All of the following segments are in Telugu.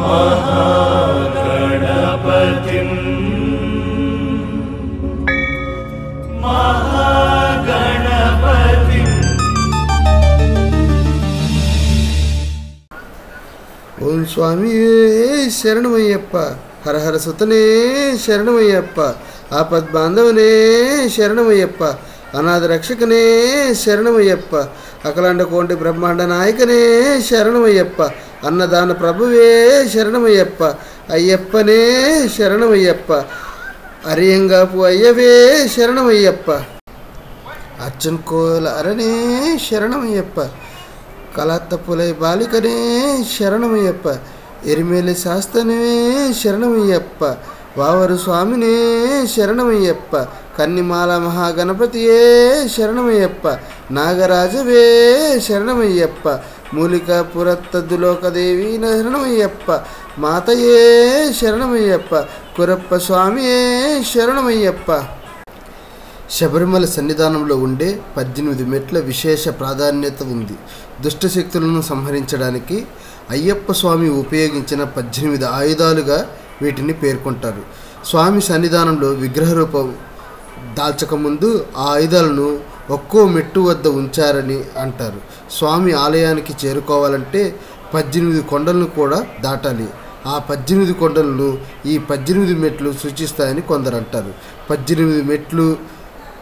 महागणपतिम् ఓం స్వామి శరణమయ్యప్ప, హర హర సుతనే శరణమయ్యప్ప, ఆపద్ బాంధవనే శరణమయ్యప్ప, అనాథ రక్షకనే శరణమయ్యప్ప, అఖలాండ కోంటి బ్రహ్మాండ నాయకనే శరణమయ్యప్ప, అన్నదాన ప్రభువే శరణమయ్యప్ప, అయ్యప్పనే శరణమయ్యప్ప, అరియంగాపు అయ్యవే శరణమయ్యప్ప, అచ్చన్ కోల అరణే శరణమయ్యప్ప, కళాత్తపులై బాలికనే శరణమయ్యప్ప, ఎరిమేలి శాస్తనే శరణమయ్యప్ప, వావరు స్వామినే శరణమయ్యప్ప, కన్నిమాల మహాగణపతియే శరణమయ్యప్ప, నాగరాజవే శరణమయ్యప్ప, మూలికా పురత్తద్దులోకదేవి శరణమయ్యప్ప, మాతయే శరణమయ్యప్ప, కురప్ప స్వామియే శరణమయ్యప్ప. శబరిమల సన్నిధానంలో ఉండే 18 మెట్ల విశేష ప్రాధాన్యత ఉంది. దుష్టశక్తులను సంహరించడానికి అయ్యప్ప స్వామి ఉపయోగించిన 18 ఆయుధాలుగా వీటిని పేర్కొంటారు. స్వామి సన్నిధానంలో విగ్రహ రూపం దాల్చకముందు ఆ ఆయుధాలను ఒక్కో మెట్టు వద్ద ఉంచారని అంటారు. స్వామి ఆలయానికి చేరుకోవాలంటే 18 కొండలను కూడా దాటాలి. ఆ 18 కొండలను ఈ 18 మెట్లు సూచిస్తాయని కొందరు అంటారు. 18 మెట్లు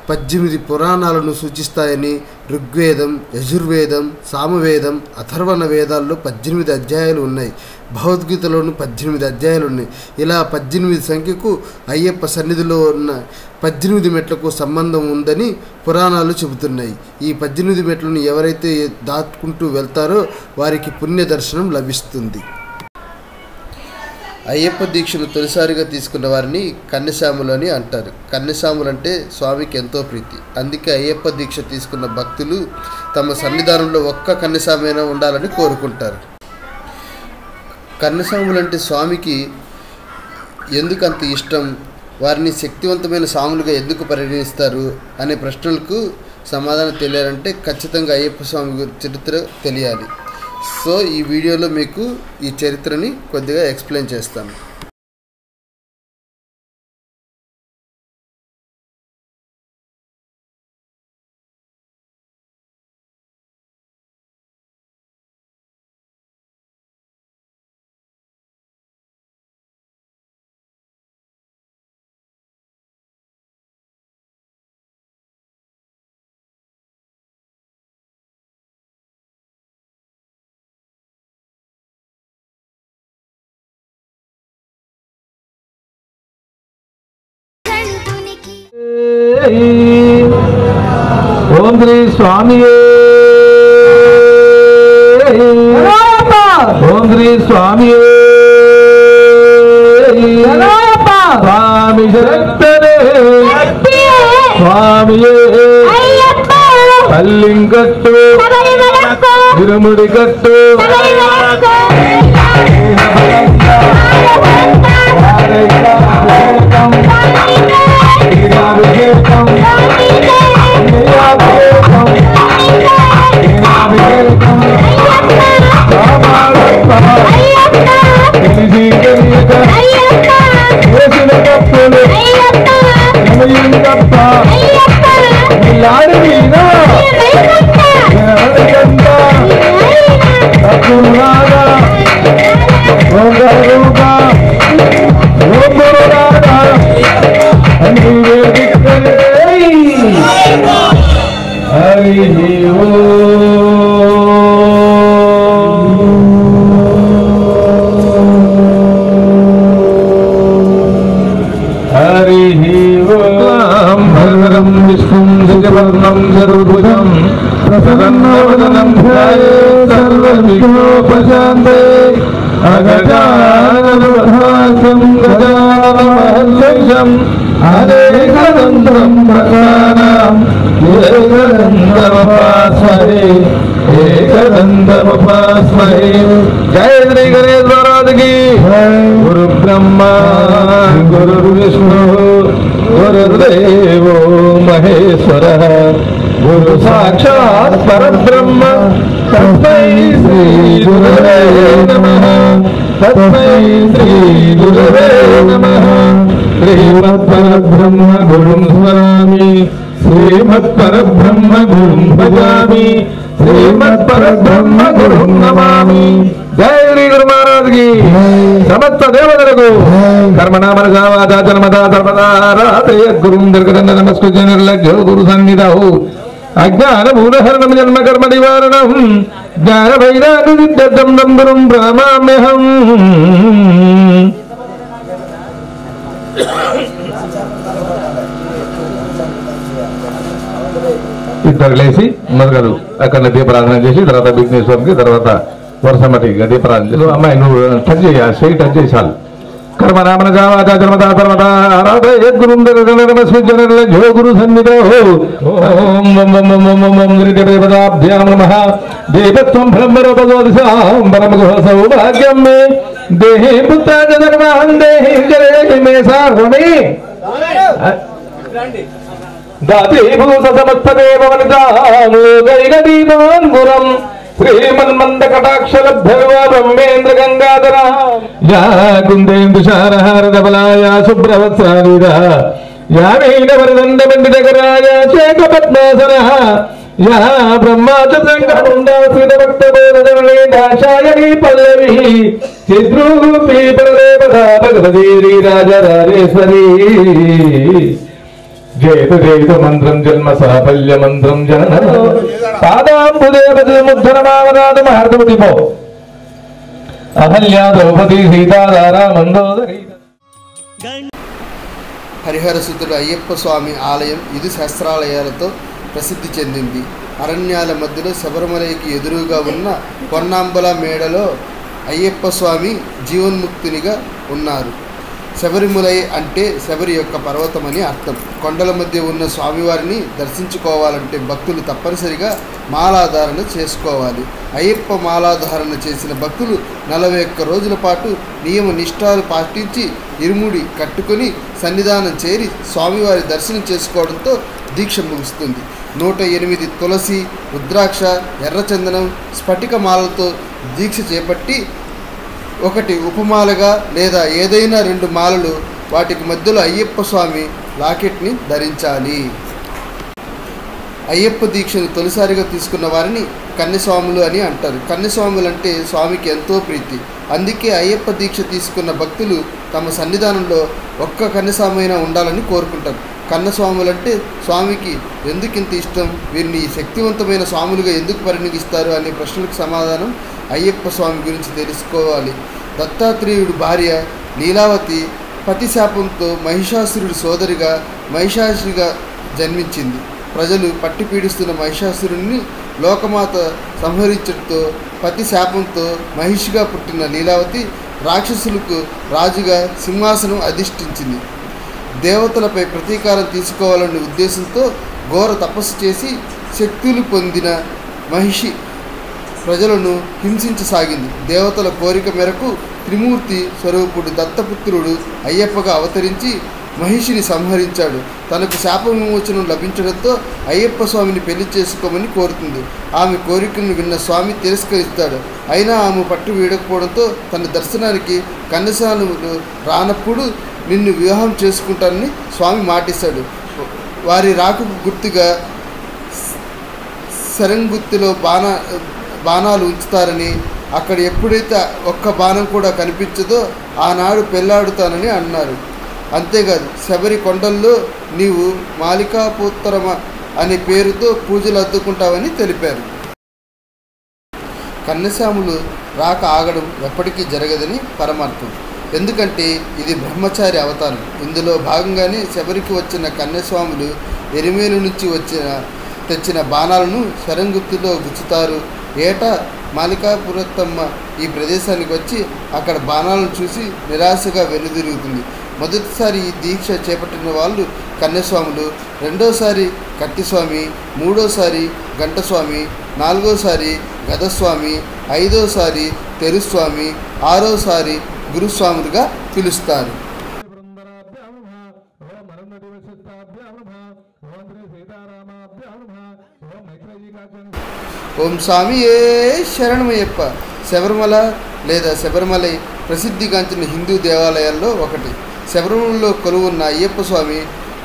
18 పురాణాలను సూచిస్తాయని ఋగ్వేదం, యజుర్వేదం, సామవేదం, అథర్వణ వేదాల్లో 18 అధ్యాయాలు ఉన్నాయి. భగవద్గీతలోనూ 18 అధ్యాయాలు ఉన్నాయి. ఇలా 18 సంఖ్యకు అయ్యప్ప సన్నిధిలో ఉన్న 18 మెట్లకు సంబంధం ఉందని పురాణాలు చెబుతున్నాయి. ఈ 18 మెట్లను ఎవరైతే దాటుకుంటూ వెళ్తారో వారికి పుణ్య దర్శనం లభిస్తుంది. అయ్యప్ప దీక్షను తొలిసారిగా తీసుకున్న వారిని కన్యసాములు అని అంటారు. కన్యసాములు అంటే స్వామికి ఎంతో ప్రీతి. అందుకే అయ్యప్ప దీక్ష తీసుకున్న భక్తులు తమ సన్నిధానంలో ఒక్క కన్యసామైనా ఉండాలని కోరుకుంటారు. కన్యసాములు అంటే స్వామికి ఎందుకు అంత ఇష్టం, వారిని శక్తివంతమైన సాములుగా ఎందుకు పరిగణిస్తారు అనే ప్రశ్నలకు సమాధానం తెలియాలంటే ఖచ్చితంగా అయ్యప్ప స్వామి చరిత్ర తెలియాలి. సో ఈ వీడియోలో మీకు ఈ చరిత్రని కొద్దిగా ఎక్స్ప్లెయిన్ చేస్తాను. ఓం శ్రీ స్వామి, ఓం శ్రీ స్వామి, స్వామి శక్తనే స్వామి, కల్లింగట్టు ఇరుముడి కట్టు जय श्री गणेश महाराज की। गुरु ब्रह्मा गुरु विष्णु गुरुदेव महेश्वर गुरु साक्षात् परब्रह्म तस्मै श्री गुरवे नमः। తస్మై శ్రీ గురవే నమః. శ్రీమత్పరబ్రహ్మ గురుం స్మరామి, శ్రీమత్పరబ్రహ్మ గురుం భజామి, శ్రీమత్పరబ్రహ్మ గురుం నమామి. జై శ్రీ గురు మహారాజ్ కి. సమస్త దేవతలకు కర్మణామనసావాచాచనమదాతర్మదారాధయ గురుం దీర్ఘదండ నమస్కృత్య నిర్లజ్జో గురు సన్నిధౌ అజ్ఞాన మూలహరణం జన్మ కర్మ నివారణం జ్ఞాన వైరాగ్య సిద్ధ్యర్థం గురుం ప్రణమామ్యహం. ఇద్దరు లేచి మొదలు అక్కడ దీపారాధన చేసి తర్వాత విఘ్నేశ్వరునికి తర్వాత వర్షమటి దీపారాధన చేసి అమ్మాయి నువ్వు టచ్ చేయాలి, స్ట్రైట్ టచ్ చేసాలి. కర్మనామన జో గురు సన్నిధో దేవతాభ్యాం నమః. దేవత్వం బ్రహ్మరూపగోదశాం పరమగుహ సౌభాగ్యం మే దేహే పుత్రాయ ధర్మాం దేహి జరే మే సార్వమే దాతే భూత సమస్తదేవ వనితాం లోకైకదీపాన్ గురం శ్రీమన్మంద కటాక్షలబ్ధర్వ బ్రహ్మేంద్ర గంగాధర యా కుందేందు శారహారధబలాయ శుభ్రవత్సారీర యా వీణవరదండమండితకరాయ శేఖపద్మాసన యా బ్రహ్మాచంద్రముండాశ్రితభక్తబోధనలేశాయనీ పల్లవి చిద్రూపీ పరదేవతా భగవతీ రాజరాజేశ్వరీ. జయతు జయతు మంత్రం జన్మ సాఫల్య మంత్రం జన పాదాంబుదేవముద్ధరమావనాథ మహార్దముదిపో అహల్యా ద్రౌపదీ సీతాధారా మందోదరీ. హరిహరసుతుడు అయ్యప్ప స్వామి ఆలయం 5 శాస్త్రాలయాలతో ప్రసిద్ధి చెందింది. అరణ్యాల మధ్యలో శబరిమలైకి ఎదురుగా ఉన్న పొన్నాంబల మేడలో అయ్యప్ప స్వామి జీవన్ముక్తునిగా ఉన్నారు. శబరిమలై అంటే శబరి యొక్క పర్వతం అని అర్థం. కొండల మధ్య ఉన్న స్వామివారిని దర్శించుకోవాలంటే భక్తులు తప్పనిసరిగా మాలాధారణ చేసుకోవాలి. అయ్యప్ప మాలాధారణ చేసిన భక్తులు 41 రోజుల పాటు నియమ నిష్ఠాలు పాటించి ఇరుముడి కట్టుకొని సన్నిధానం చేరి స్వామివారి దర్శనం చేసుకోవడంతో దీక్ష ముగుస్తుంది. 108 తులసి, రుద్రాక్ష, ఎర్రచందనం, స్ఫటిక మాలతో దీక్ష చేపట్టి ఒకటి ఉపమాలగా లేదా ఏదైనా 2 మాలలు వాటికి మధ్యలో అయ్యప్ప స్వామి లాకెట్ని ధరించాలి. అయ్యప్ప దీక్షను తొలిసారిగా తీసుకున్న వారిని కన్యస్వాములు అని అంటారు. కన్యస్వాములు అంటే స్వామికి ఎంతో ప్రీతి. అందుకే అయ్యప్ప దీక్ష తీసుకున్న భక్తులు తమ సన్నిధానంలో ఒక్క కన్యస్వామైనా ఉండాలని కోరుకుంటారు. కన్నస్వాములంటే స్వామికి ఎందుకింత ఇష్టం, వీరిని శక్తివంతమైన స్వాములుగా ఎందుకు పరిగణిస్తారు అనే ప్రశ్నలకు సమాధానం అయ్యప్ప స్వామి గురించి తెలుసుకోవాలి. దత్తాత్రేయుడు భార్య లీలావతి పతిశాపంతో మహిషాసురుడి సోదరిగా మహిషాసురిగా జన్మించింది. ప్రజలు పట్టి పీడిస్తున్న మహిషాసురుడిని లోకమాత సంహరించడంతో పతి శాపంతో మహిషిగా పుట్టిన లీలావతి రాక్షసులకు రాజుగా సింహాసనం అధిష్ఠించింది. దేవతలపై ప్రతీకారం తీసుకోవాలనే ఉద్దేశంతో ఘోర తపస్సు చేసి శక్తులు పొందిన మహిషి ప్రజలను హింసించసాగింది. దేవతల కోరిక మేరకు త్రిమూర్తి స్వరూపుడు దత్తపుత్రుడు అయ్యప్పగా అవతరించి మహిషిని సంహరించాడు. తనకు శాప విమోచనం లభించడంతో అయ్యప్ప స్వామిని పెళ్లి చేసుకోమని కోరుతుంది. ఆమె కోరికను విన్న స్వామి తిరస్కరిస్తాడు. అయినా ఆమె పట్టు వీడకపోవడంతో తన దర్శనానికి కన్యస్వాములు రానప్పుడు నిన్ను వివాహం చేసుకుంటానని స్వామి మాటిస్తాడు. వారి రాకకు గుర్తుగా శరంగుత్తిలో బాణాలు ఉంచుతారని, అక్కడ ఎప్పుడైతే ఒక్క బాణం కూడా కనిపించదో ఆనాడు పెళ్లాడుతానని అన్నారు. అంతేకాదు శబరి కొండల్లో నీవు మాలికాపుత్తరమ అనే పేరుతో పూజలు అద్దుకుంటావని తెలిపారు. కన్యస్వాములు రాక ఆగడం ఎప్పటికీ జరగదని పరమార్థం. ఎందుకంటే ఇది బ్రహ్మచారి అవతారం. ఇందులో భాగంగానే శబరికి వచ్చిన కన్యస్వాములు ఎరిమేలు నుంచి తెచ్చిన బాణాలను శరంగుత్తిలో గుచ్చుతారు. ఏటా మాలికాపురత్తమ్మ ఈ ప్రదేశానికి వచ్చి అక్కడ బాణాలను చూసి నిరాశగా వెనుదిరుగుతుంది. మొదటిసారి ఈ దీక్ష చేపట్టిన వాళ్ళు కన్యస్వాములు, రెండోసారి కత్తిస్వామి, మూడోసారి గంటస్వామి, నాలుగోసారి గదస్వామి, ఐదోసారి తెరుస్వామి, ఆరోసారి గురుస్వాములుగా పిలుస్తారు. ఓం స్వామియే శరణమయ్యప్ప. శబరిమల లేదా శబరిమలై ప్రసిద్ధిగాంచిన హిందూ దేవాలయాల్లో ఒకటి. శబరిమలలో కొలువున్న అయ్యప్ప స్వామి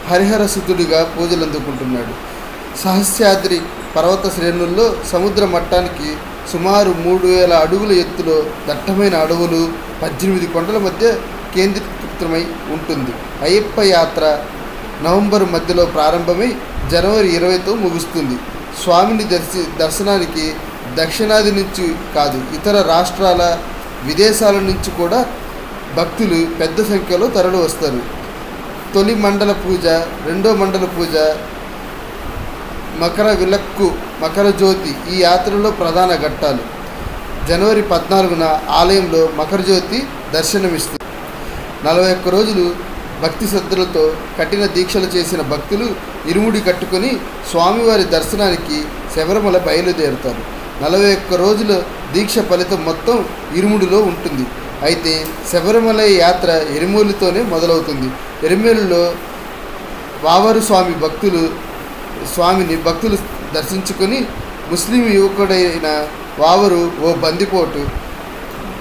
హరిహరసుతుడిగా పూజలు అందుకుంటున్నాడు. సహస్యాద్రి పర్వత శ్రేణుల్లో సముద్ర మట్టానికి సుమారు 3000 అడుగుల ఎత్తులో దట్టమైన అడవులు 18 కొండల మధ్య కేంద్రీకృతమై ఉంటుంది. అయ్యప్ప యాత్ర నవంబర్ మధ్యలో ప్రారంభమై జనవరి 20తో ముగుస్తుంది. స్వామిని దర్శనానికి దక్షిణాది నుంచి కాదు, ఇతర రాష్ట్రాల విదేశాల నుంచి కూడా భక్తులు పెద్ద సంఖ్యలో తరలి వస్తారు. తొలి మండల పూజ, రెండో మండల పూజ, మకర విలక్కు, మకర జ్యోతి ఈ యాత్రలో ప్రధాన ఘట్టాలు. జనవరి 14న ఆలయంలో మకర జ్యోతి దర్శనమిస్తుంది. 41 రోజులు భక్తి శ్రద్ధలతో కఠిన దీక్షలు చేసిన భక్తులు ఇరుముడి కట్టుకొని స్వామివారి దర్శనానికి శబరిమల బయలుదేరుతారు. 41 రోజుల దీక్ష ఫలితం మొత్తం ఇరుముడిలో ఉంటుంది. అయితే శబరిమల యాత్ర ఎరిమేలుతోనే మొదలవుతుంది. ఎరిమేలులో వావరు స్వామిని భక్తులు దర్శించుకొని ముస్లిం యువకుడైన వావరు ఓ బందిపోటు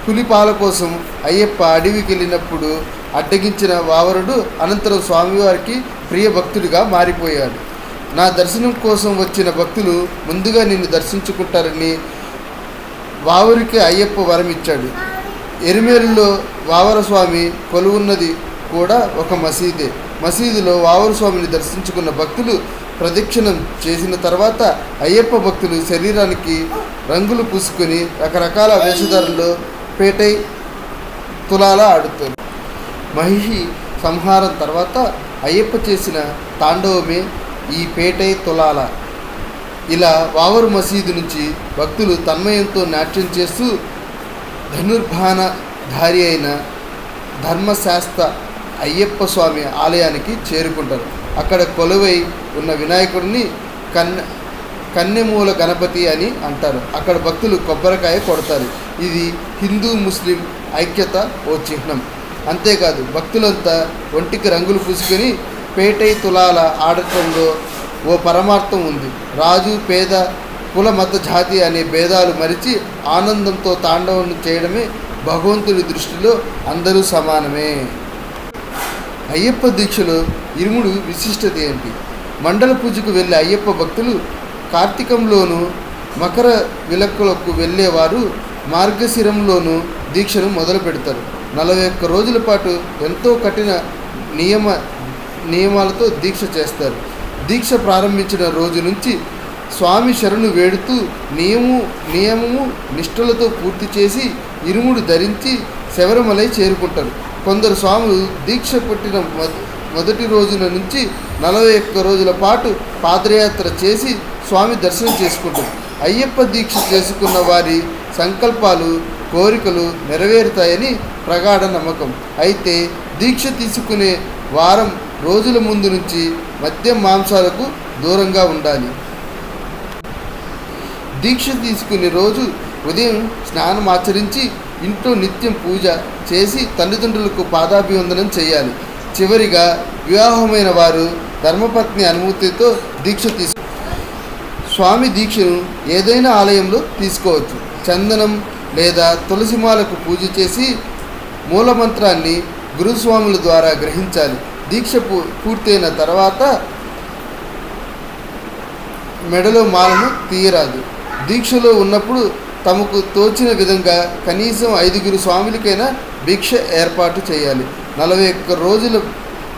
పులిపాల కోసం అయ్యప్ప అడవికి వెళ్ళినప్పుడు అడ్డగించిన వావరుడు అనంతరం స్వామివారికి ప్రియ భక్తుడిగా మారిపోయాడు. నా దర్శనం కోసం వచ్చిన భక్తులు ముందుగా నిన్ను దర్శించుకుంటారని వావరికి అయ్యప్ప వరమిచ్చాడు. ఎరిమేలులో వావర స్వామి కొలువున్నది కూడా ఒక మసీదే. మసీదులో వావరు స్వామిని దర్శించుకున్న భక్తులు ప్రదక్షిణం చేసిన తర్వాత అయ్యప్ప భక్తులు శరీరానికి రంగులు పూసుకొని రకరకాల వేషధారుల్లో పేటై తులాల ఆడుతారు. మహిషి సంహారం తర్వాత అయ్యప్ప చేసిన తాండవమే ఈ పేటై తులాల. ఇలా వావరు మసీదు నుంచి భక్తులు తన్మయంతో నాట్యం చేస్తూ ధనుర్బాణధారి అయిన ధర్మశాస్త్ర అయ్యప్ప స్వామి ఆలయానికి చేరుకుంటారు. అక్కడ కొలువై ఉన్న వినాయకుడిని కన్నెమూల గణపతి అని అంటారు. అక్కడ భక్తులు కొబ్బరికాయ కొడతారు. ఇది హిందూ ముస్లిం ఐక్యత ఓ చిహ్నం. అంతేకాదు భక్తులంతా ఒంటికి రంగులు పూసుకొని పేటై తులాల ఆడటంలో ఓ పరమార్థం ఉంది. రాజు పేద కుల మత జాతి అనే భేదాలు మరిచి ఆనందంతో తాండవం చేయడమే భగవంతుడి దృష్టిలో అందరూ సమానమే. అయ్యప్ప దీక్షలో ఇరుముడు విశిష్టత ఏంటి? మండల పూజకు వెళ్ళే అయ్యప్ప భక్తులు కార్తీకంలోనూ మకర విలక్కులకు వెళ్ళేవారు మార్గశిరంలోనూ దీక్షను మొదలు పెడతారు. 41 రోజుల పాటు ఎంతో కఠిన నియమాలతో దీక్ష చేస్తారు. దీక్ష ప్రారంభించిన రోజు నుంచి స్వామి శరణు వేడుతూ నియమము నిష్ఠలతో పూర్తి చేసి ఇరుముడు ధరించి శబరిమలై చేరుకుంటారు. కొందరు స్వాములు దీక్ష పట్టిన మొదటి రోజున నుంచి 41 రోజుల పాటు పాదయాత్ర చేసి స్వామి దర్శనం చేసుకుంటారు. అయ్యప్ప దీక్ష చేసుకున్న వారి సంకల్పాలు కోరికలు నెరవేరుతాయని ప్రగాఢ నమ్మకం. అయితే దీక్ష తీసుకునే వారం రోజుల ముందు నుంచి మద్యం మాంసాలకు దూరంగా ఉండాలి. దీక్ష తీసుకునే రోజు ఉదయం స్నానం ఆచరించి ఇంట్లో నిత్యం పూజ చేసి తల్లిదండ్రులకు పాదాభివందనం చేయాలి. చివరిగా వివాహమైన వారు ధర్మపత్ని అనుమతితో దీక్ష స్వామి దీక్షను ఏదైనా ఆలయంలో తీసుకోవచ్చు. చందనం లేదా తులసిమాలకు పూజ చేసి మూలమంత్రాన్ని గురుస్వాముల ద్వారా గ్రహించాలి. దీక్ష పూర్తయిన తర్వాత మెడలో మాలను తీయరాదు. దీక్షలో ఉన్నప్పుడు తమకు తోచిన విధంగా కనీసం 5 స్వాములకైనా భిక్ష ఏర్పాటు చేయాలి. 41 రోజుల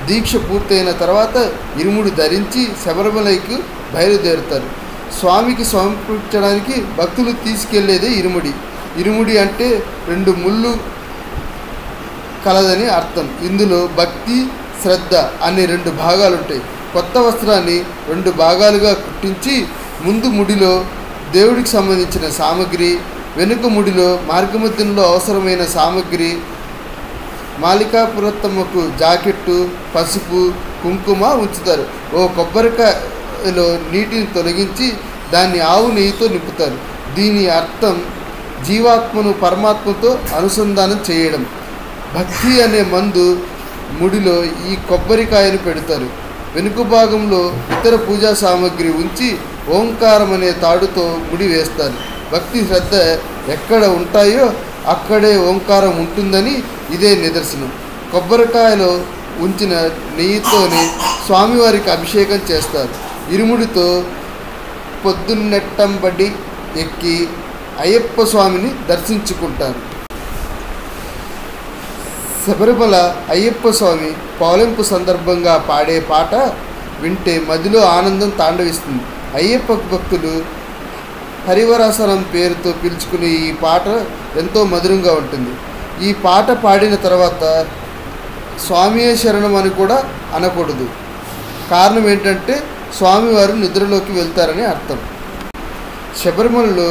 దీక్ష పూర్తయిన తర్వాత ఇరుముడు ధరించి శబరిమలైకి బయలుదేరుతారు. స్వామికి సమర్పించడానికి భక్తులు తీసుకెళ్లేదే ఇరుముడి. ఇరుముడి అంటే 2 ముళ్ళు కలదని అర్థం. ఇందులో భక్తి శ్రద్ధ అనే 2 భాగాలుంటాయి. కొత్త వస్త్రాన్ని 2 భాగాలుగా కుట్టించి ముందు ముడిలో దేవుడికి సంబంధించిన సామగ్రి, వెనుక ముడిలో మార్గమధ్యంలో అవసరమైన సామగ్రి, మాలికాపురత్తమ్మకు జాకెట్టు, పసుపు, కుంకుమ ఉంచుతారు. ఓ కొబ్బరికాయలో నీటిని తొలగించి దాన్ని ఆవు నెయ్యితో నింపుతారు. దీని అర్థం జీవాత్మను పరమాత్మతో అనుసంధానం చేయడం. భక్తి అనే మందు ముడిలో ఈ కొబ్బరికాయను పెడతారు. వెనుక భాగంలో ఇతర పూజా సామగ్రి ఉంచి ఓంకారం అనే తాడుతో ముడి వేస్తారు. భక్తి శ్రద్ధ ఎక్కడ ఉంటాయో అక్కడే ఓంకారం ఉంటుందని ఇదే నిదర్శనం. కొబ్బరికాయలో ఉంచిన నెయ్యితోనే స్వామివారికి అభిషేకం చేస్తారు. ఇరుముడితో పొద్దున్నెట్టంబడి ఎక్కి అయ్యప్ప స్వామిని దర్శించుకుంటారు. శబరిమల అయ్యప్ప స్వామి పౌలింపు సందర్భంగా పాడే పాట వింటే మదిలో ఆనందం తాండవిస్తుంది. అయ్యప్ప భక్తులు హరివరాసనం పేరుతో పిలుచుకునే ఈ పాట ఎంతో మధురంగా ఉంటుంది. ఈ పాట పాడిన తర్వాత స్వామియే శరణం అని కూడా అనకూడదు. కారణం ఏంటంటే స్వామివారు నిద్రలోకి వెళ్తారని అర్థం. శబరిమలలో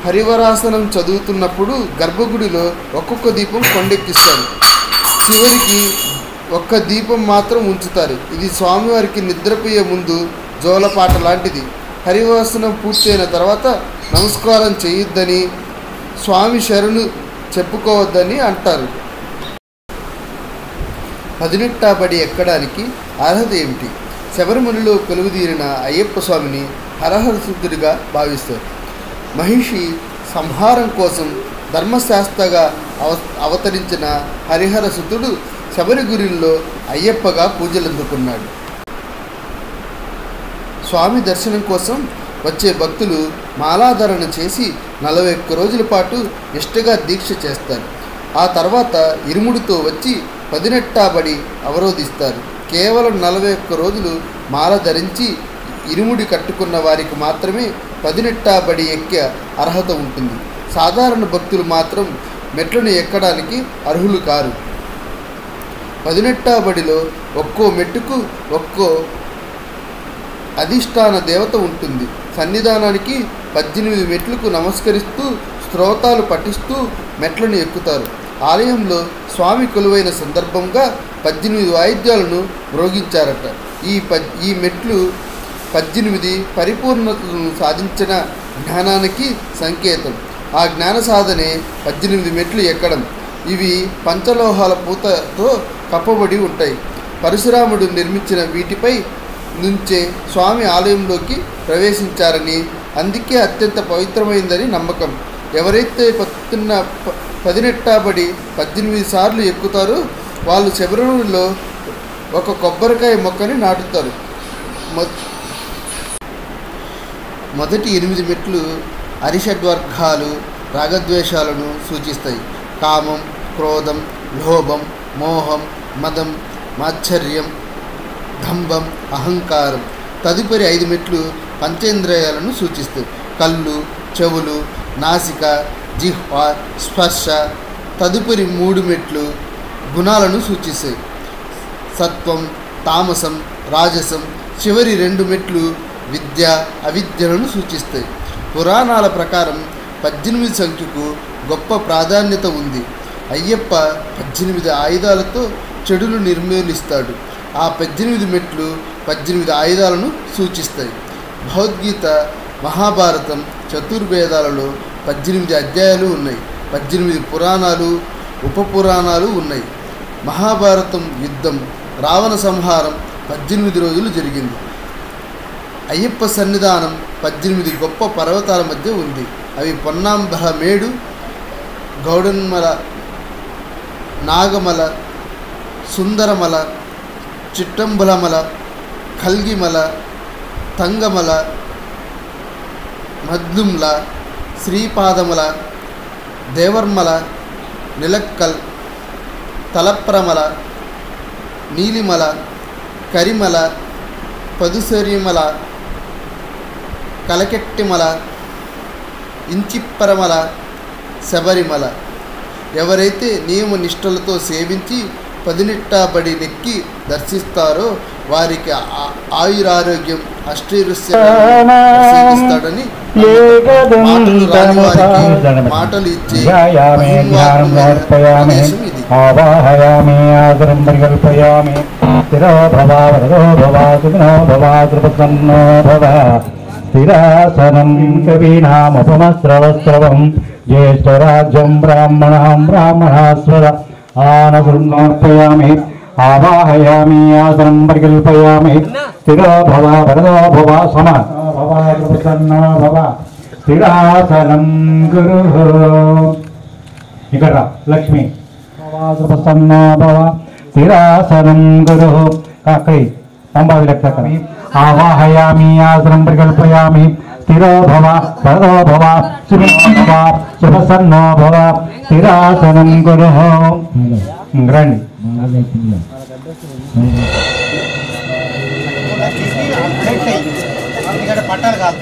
హరివరాసనం చదువుతున్నప్పుడు గర్భగుడిలో ఒక్కొక్క దీపం కొండెక్కిస్తారు. చివరికి ఒక్క దీపం మాత్రం ఉంచుతారు. ఇది స్వామివారికి నిద్రపోయే ముందు జోలపాట లాంటిది. హరివరాసనం పూర్తయిన తర్వాత నమస్కారం చేయొద్దని, స్వామి శరణు చెప్పుకోవద్దని అంటారు. 18 బడి ఎక్కడానికి అర్హత ఏమిటి? శబరిమలలో కొలువుదీరిన అయ్యప్ప స్వామిని హరహరసుతుడిగా భావిస్తారు. మహిషి సంహారం కోసం ధర్మశాస్త్రగా అవతరించిన హరిహరసుతుడు శబరిగిరిలో అయ్యప్పగా పూజలందుకున్నాడు. స్వామి దర్శనం కోసం వచ్చే భక్తులు మాలాధారణ చేసి 41 రోజుల పాటు నిష్ఠగా దీక్ష చేస్తారు. ఆ తర్వాత ఇరుముడితో వచ్చి 18 బడి అవరోధిస్తారు. కేవలం 41 రోజులు మాల ధరించి ఇరుముడి కట్టుకున్న వారికి మాత్రమే 18 బడి ఎక్కే అర్హత ఉంటుంది. సాధారణ భక్తులు మాత్రం మెట్లను ఎక్కడానికి అర్హులు కారు. 18 బడిలో ఒక్కో మెట్టుకు ఒక్కో అధిష్టాన దేవత ఉంటుంది. సన్నిధానానికి 18 మెట్లకు నమస్కరిస్తూ స్తోత్రాలు పఠిస్తూ మెట్లను ఎక్కుతారు. ఆలయంలో కొలువైన సందర్భంగా 18 వాయిద్యాలను మ్రోగించారట. ఈ మెట్లు 18 పరిపూర్ణతను సాధించిన జ్ఞానానికి సంకేతం. ఆ జ్ఞాన సాధనే 18 మెట్లు ఎక్కడం. ఇవి పంచలోహాల పూతతో కప్పబడి ఉంటాయి. పరశురాముడు నిర్మించిన వీటిపై నుంచే స్వామి ఆలయంలోకి ప్రవేశించారని, అందుకే అత్యంత పవిత్రమైందని నమ్మకం. ఎవరైతే 18 బడి 18 సార్లు ఎక్కుతారో వాళ్ళు శబరిమలలో ఒక కొబ్బరికాయ మొక్కని నాటుతారు. మొదటి 8 మెట్లు అరిషడ్వర్గాలు రాగద్వేషాలను సూచిస్తాయి. కామం, క్రోధం, లోభం, మోహం, మదం, మాత్సర్యం, దంభం, అహంకారం. తదుపరి 5 మెట్లు పంచేంద్రియాలను సూచిస్తాయి. కళ్ళు, చెవులు, నాసిక, జిహ్వ, స్పర్శ. తదుపరి 3 మెట్లు గుణాలను సూచిస్తాయి. సత్వం, తామసం, రాజసం. చివరి 2 మెట్లు విద్య, అవిద్యలను సూచిస్తాయి. పురాణాల ప్రకారం 18 సంఖ్యకు గొప్ప ప్రాధాన్యత ఉంది. అయ్యప్ప 18 ఆయుధాలతో చెడులు నిర్మూలిస్తాడు. ఆ 18 మెట్లు 18 ఆయుధాలను సూచిస్తాయి. భగవద్గీత, మహాభారతం, చతుర్వేదాలలో 18 అధ్యాయాలు ఉన్నాయి. 18 పురాణాలు, ఉపపురాణాలు ఉన్నాయి. మహాభారతం యుద్ధం, రావణ సంహారం 18 రోజులు జరిగింది. అయ్యప్ప సన్నిధానం 18 గొప్ప పర్వతాల మధ్య ఉంది. అవి పొన్నాంబల మేడు, గౌడన్మల, నాగమల, సుందరమల, చిట్టంబులమల, కల్గిమల, తంగమల, మద్లుంల, శ్రీపాదమల, దేవర్మల, నిలక్కల్, తలప్రమల, నీలిమల, కరిమల, పదుసరిమల, కలకెట్టిమల, ఇంచిప్పరమల, శబరిమల. ఎవరైతే నియమ నిష్టలతో సేవించి 18 బడి నెక్కి దర్శిస్తారో వారికి ఆయురారోగ్యం, అష్టైశ్వర్యాన్ని మాటలు రాని వారికి మాటలు ఇచ్చే ఉపదేశం ఇది. ఆవాహయామి ఆదరం పరికల్పయామి స్థిరో భవ వరదో భవ సుఖినో భవ కృపసన్నో భవ స్థిరాసనం కవీనాముపమస్రవస్రవం జ్యేష్ఠరాజ్యం బ్రాహ్మణాం బ్రాహ్మణాస్వర ఆనగురుర్పయామి ఆవాహయామి ఆసనం పరికల్పయామి స్థిరో భవ వరదో భవ సమ భవ కృపసన్నో భవ స్థిరాసనం గురు. ఇక్కడ లక్ష్మి ప్రసన్నో భవ స్థిరాసనం గురు. అక్కడి పంబాది లెక్క ఆవాహయామి ఆసనం పరికల్పయామి. స్థిరో భవ వరదో భవ శుభో భవ శుభసన్నో భవ స్థిరాసనం గురు. రండి. పట్టాలు కాదు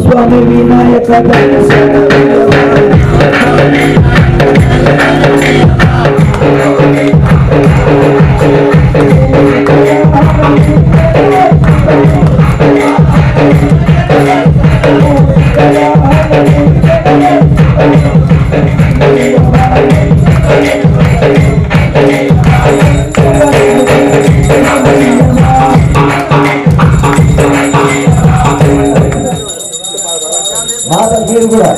స్వామి వినాయక కూడా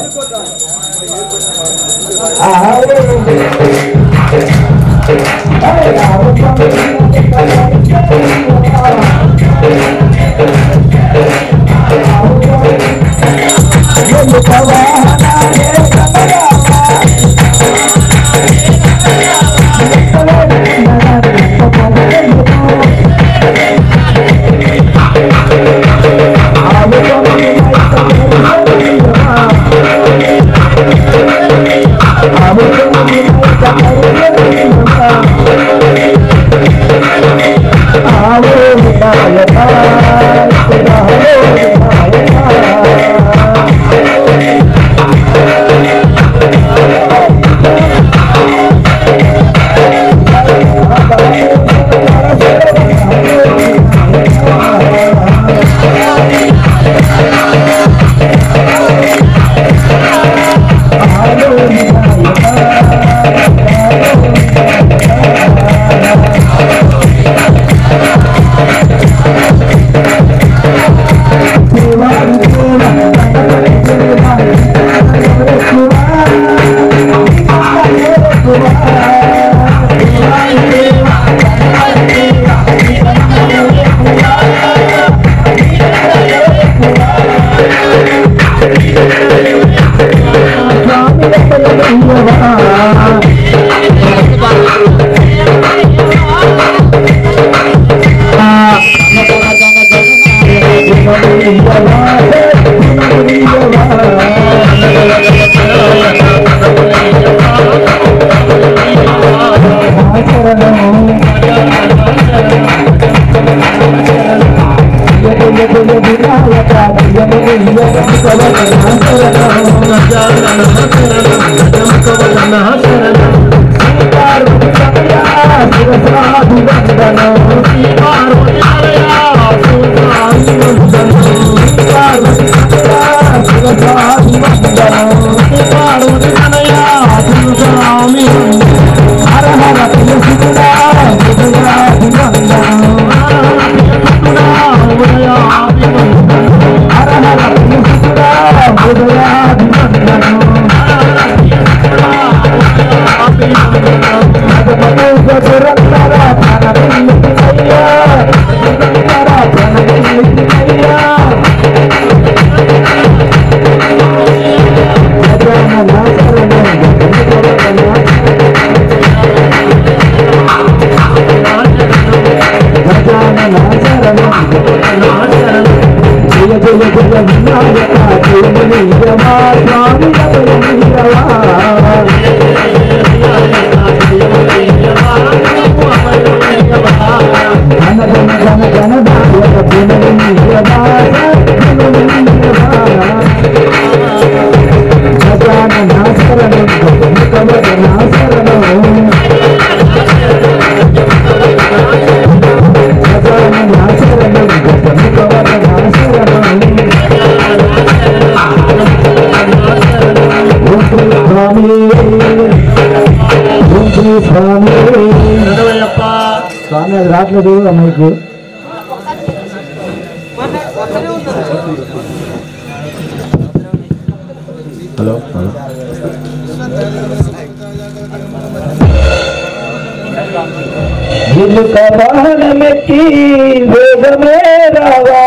Swami స్వామి అది రావట్లేదు అమ్మాయికు. హలో హలో జిలుక వాహనమెక్కి వేగమే రావా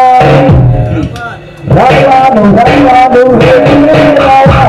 రావాను రావాను వేగమే రావా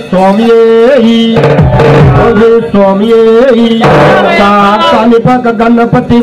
స్వామియే స్వామియే కాణిపాక గణపతి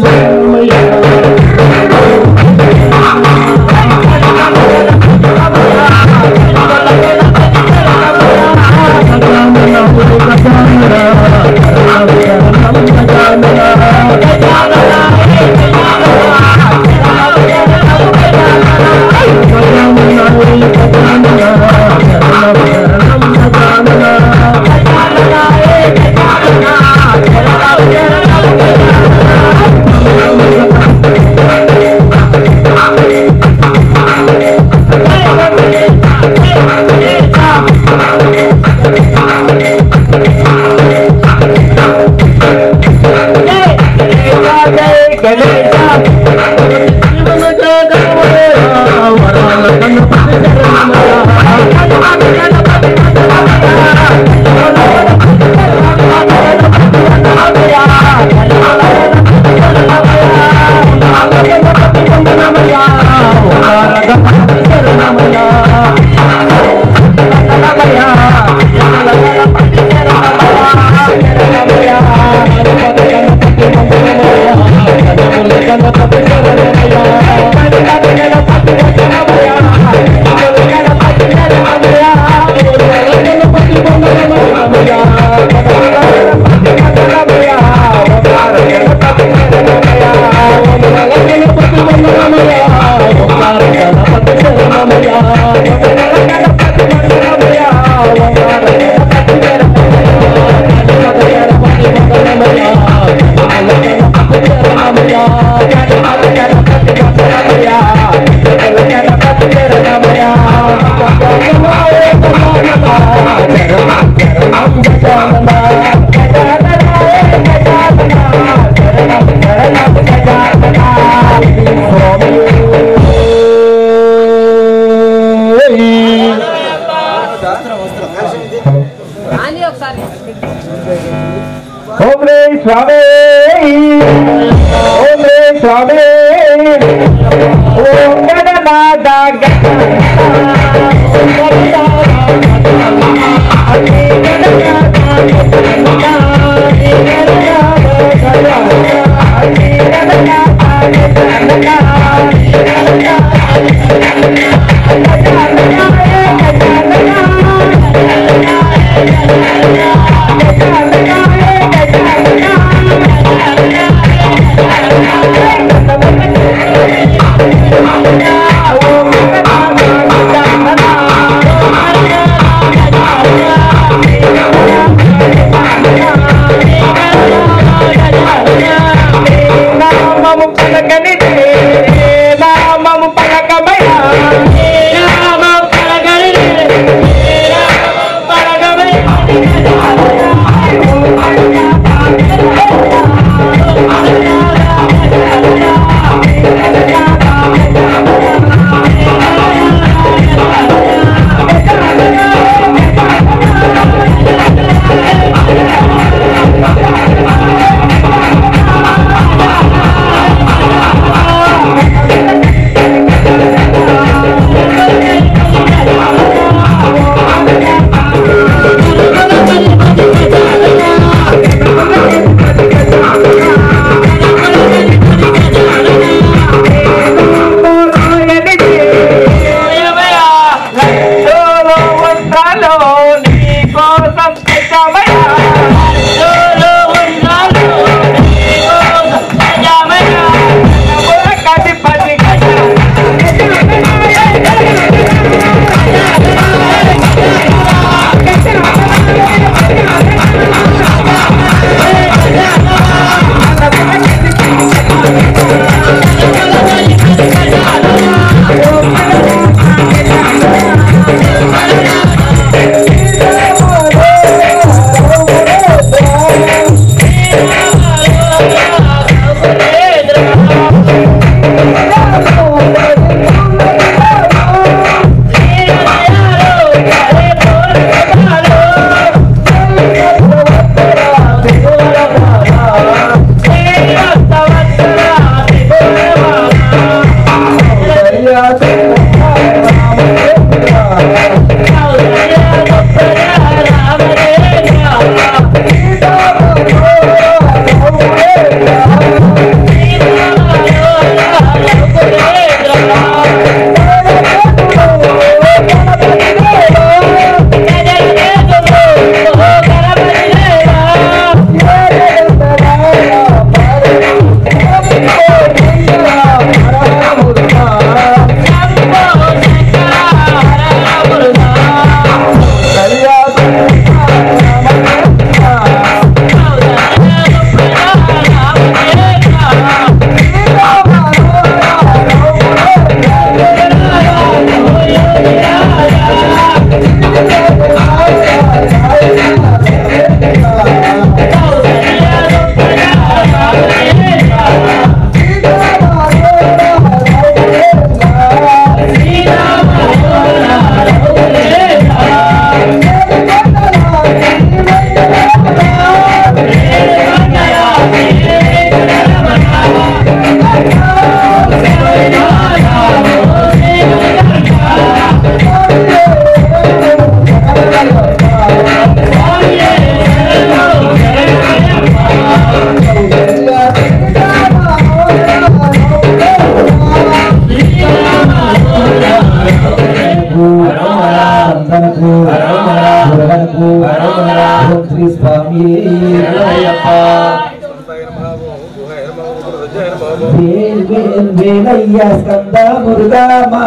ఓం రే స్వామి ఓం రే స్వామి ఓం గణనాథ స్వామి వేలయ్య స్కంద మురుగా మా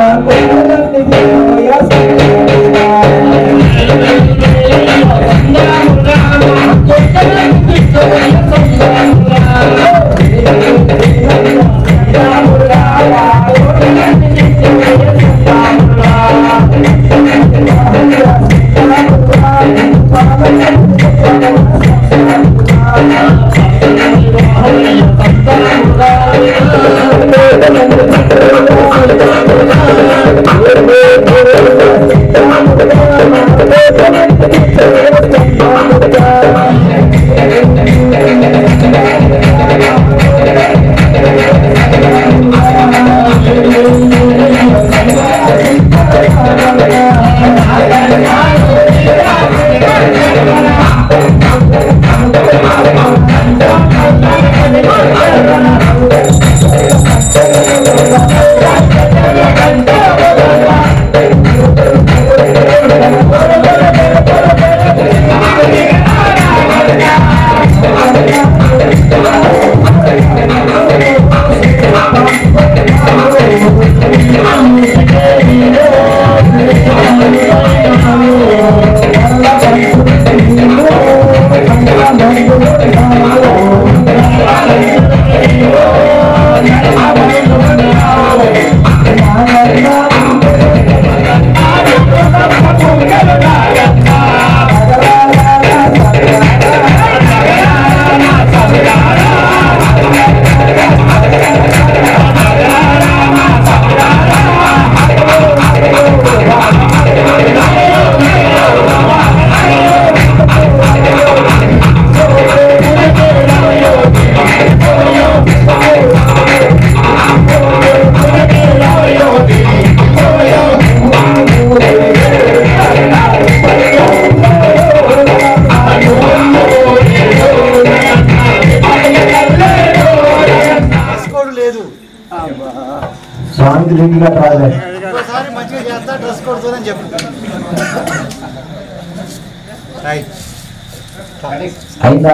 అయిందా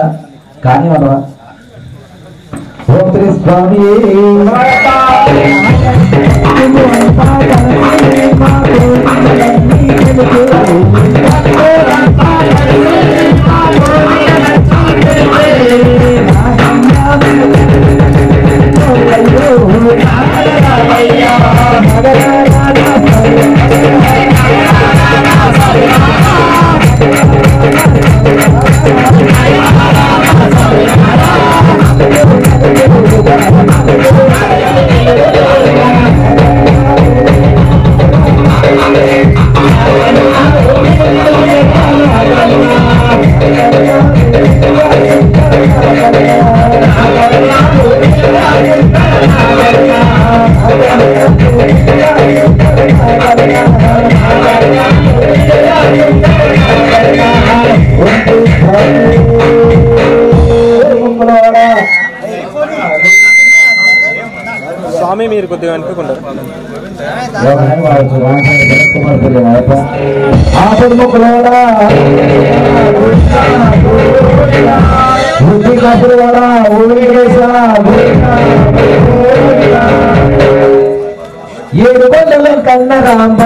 కానీ మనవా ఓం శ్రీ స్వామి స్వామి మీరు కొద్దిగా అనుకుంటారు ఏడు బండల కన్న రామ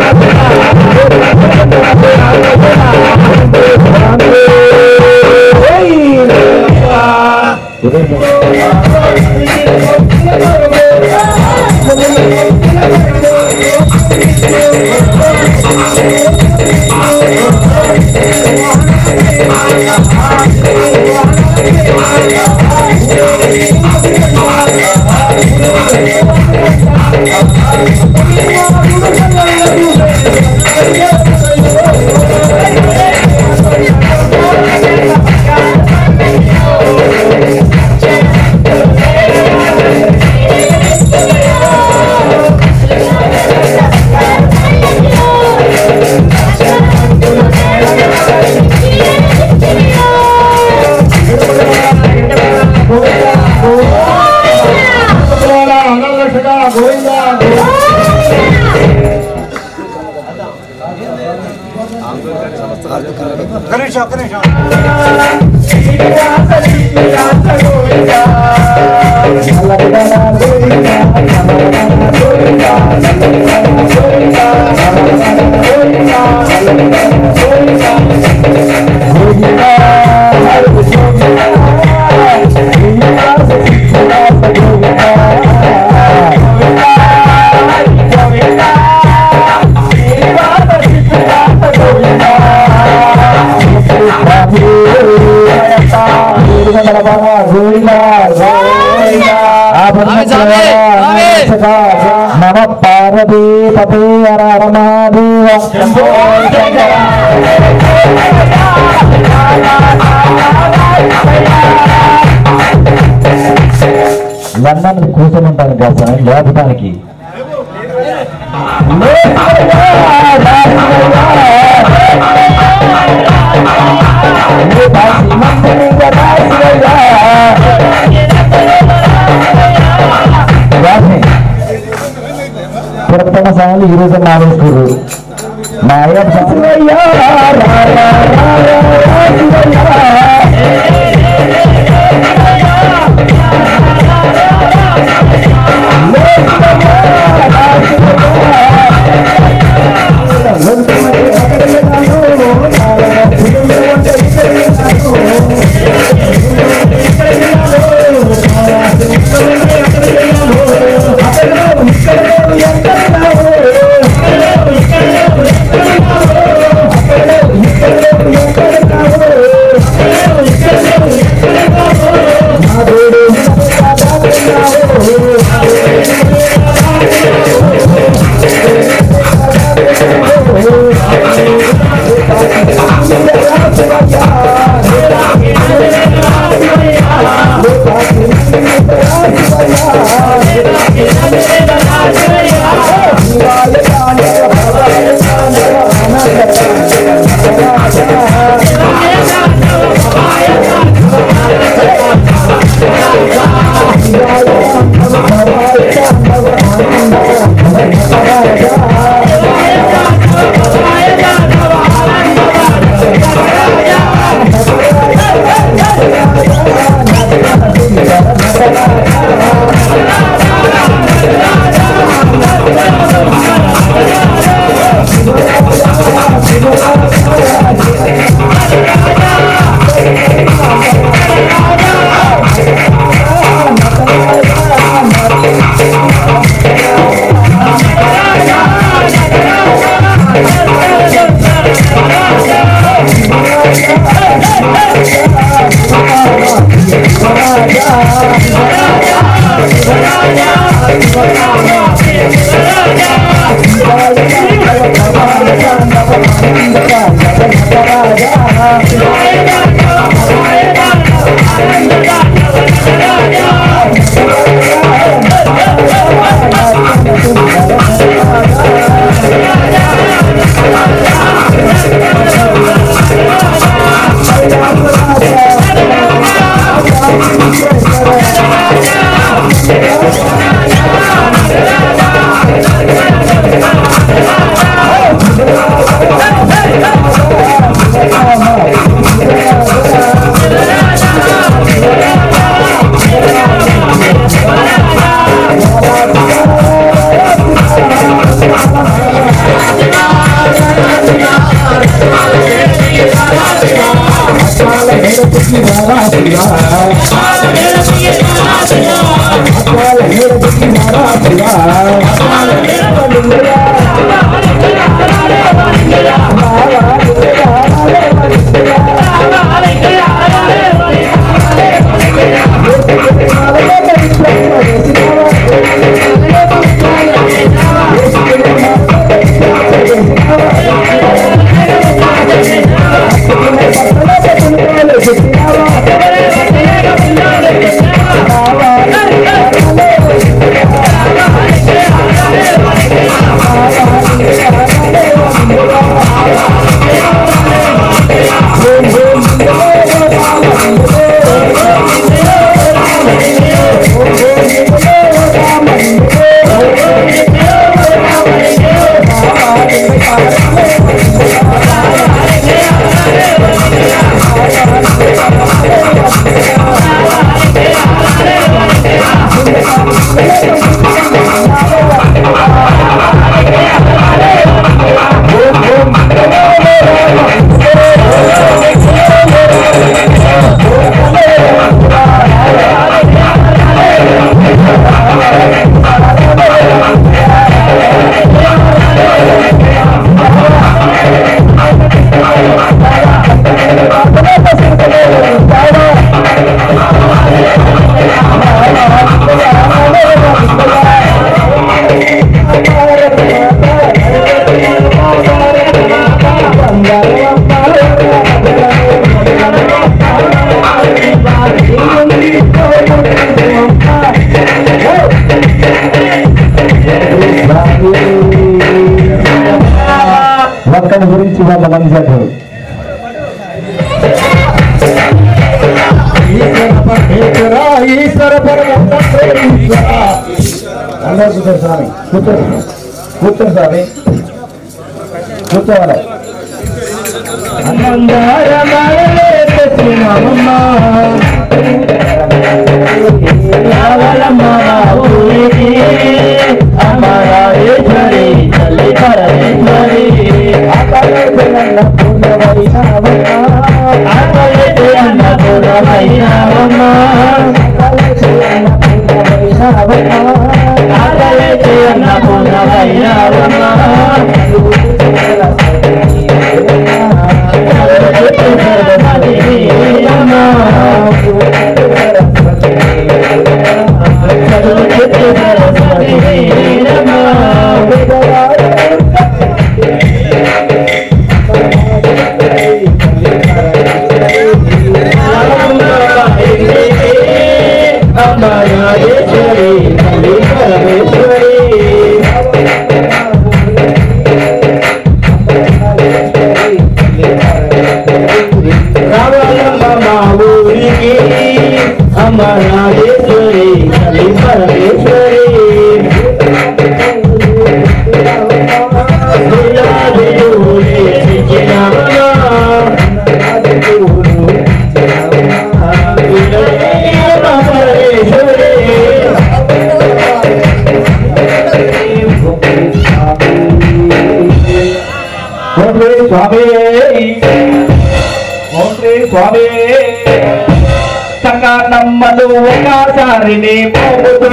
Thank you. నమ పార్వతీ పతే రమాదేవ లండన్ కూర్చొని ఉంటాను కదా లేపడానికి ప్రథమ సార్లు ఈ రోజు మానేస్తారు మా Hare అందరూ కూర్చోండి స్వామి, కూర్చోండి కూర్చోండి స్వామి, కూర్చోవాలి. స్వామి సంగానమ్మలు ఒకసారిని మోగుతూ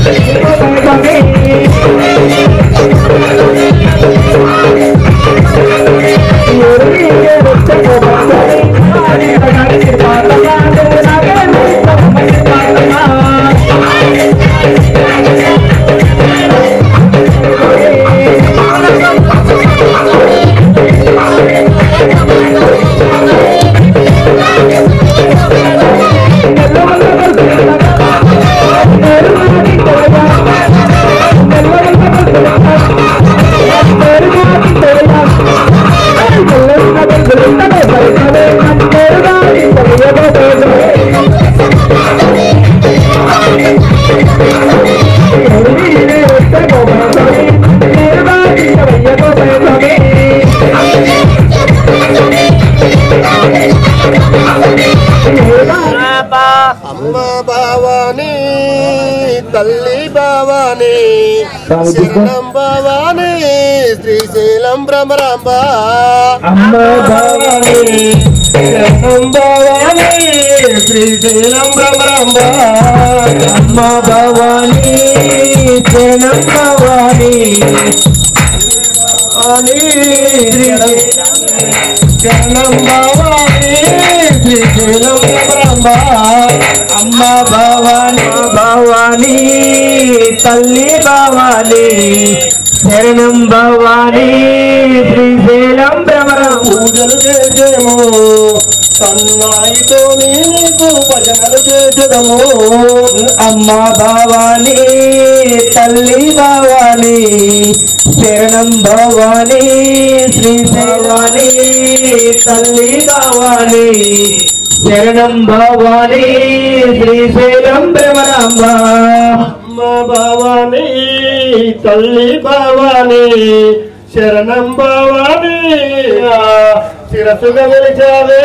Thank you. అమ్మ భవానీ తల్లి భవానీ శరణం భవానీ శ్రీశైలం భ్రమరాంబ అమ్మ భవానీ శరణం భవానీ శ్రీశైలం భ్రమరాంబ అమ్మ భవానీ శరణం భవానీ శరణం భవానీ శ్రీశైలం భ్రమరాంబ అమ్మ భవానీ భవానీ తల్లి భవానీ శరణం భవానీ శ్రీశైలం భ్రమరం పూజలు చేసేము సన్నాయితో నీకు భజనలు చేసేదము అమ్మ భవానీ తల్లి భవానీ శరణం భవానీ శ్రీశైలాని తల్లి భవానీ శరణం భవానీ శ్రీశైలం భ్రమరాంబ అమ్మ భవానీ తల్లి భవానీ శరణం భవానీ శిరసుగా వెలిచావే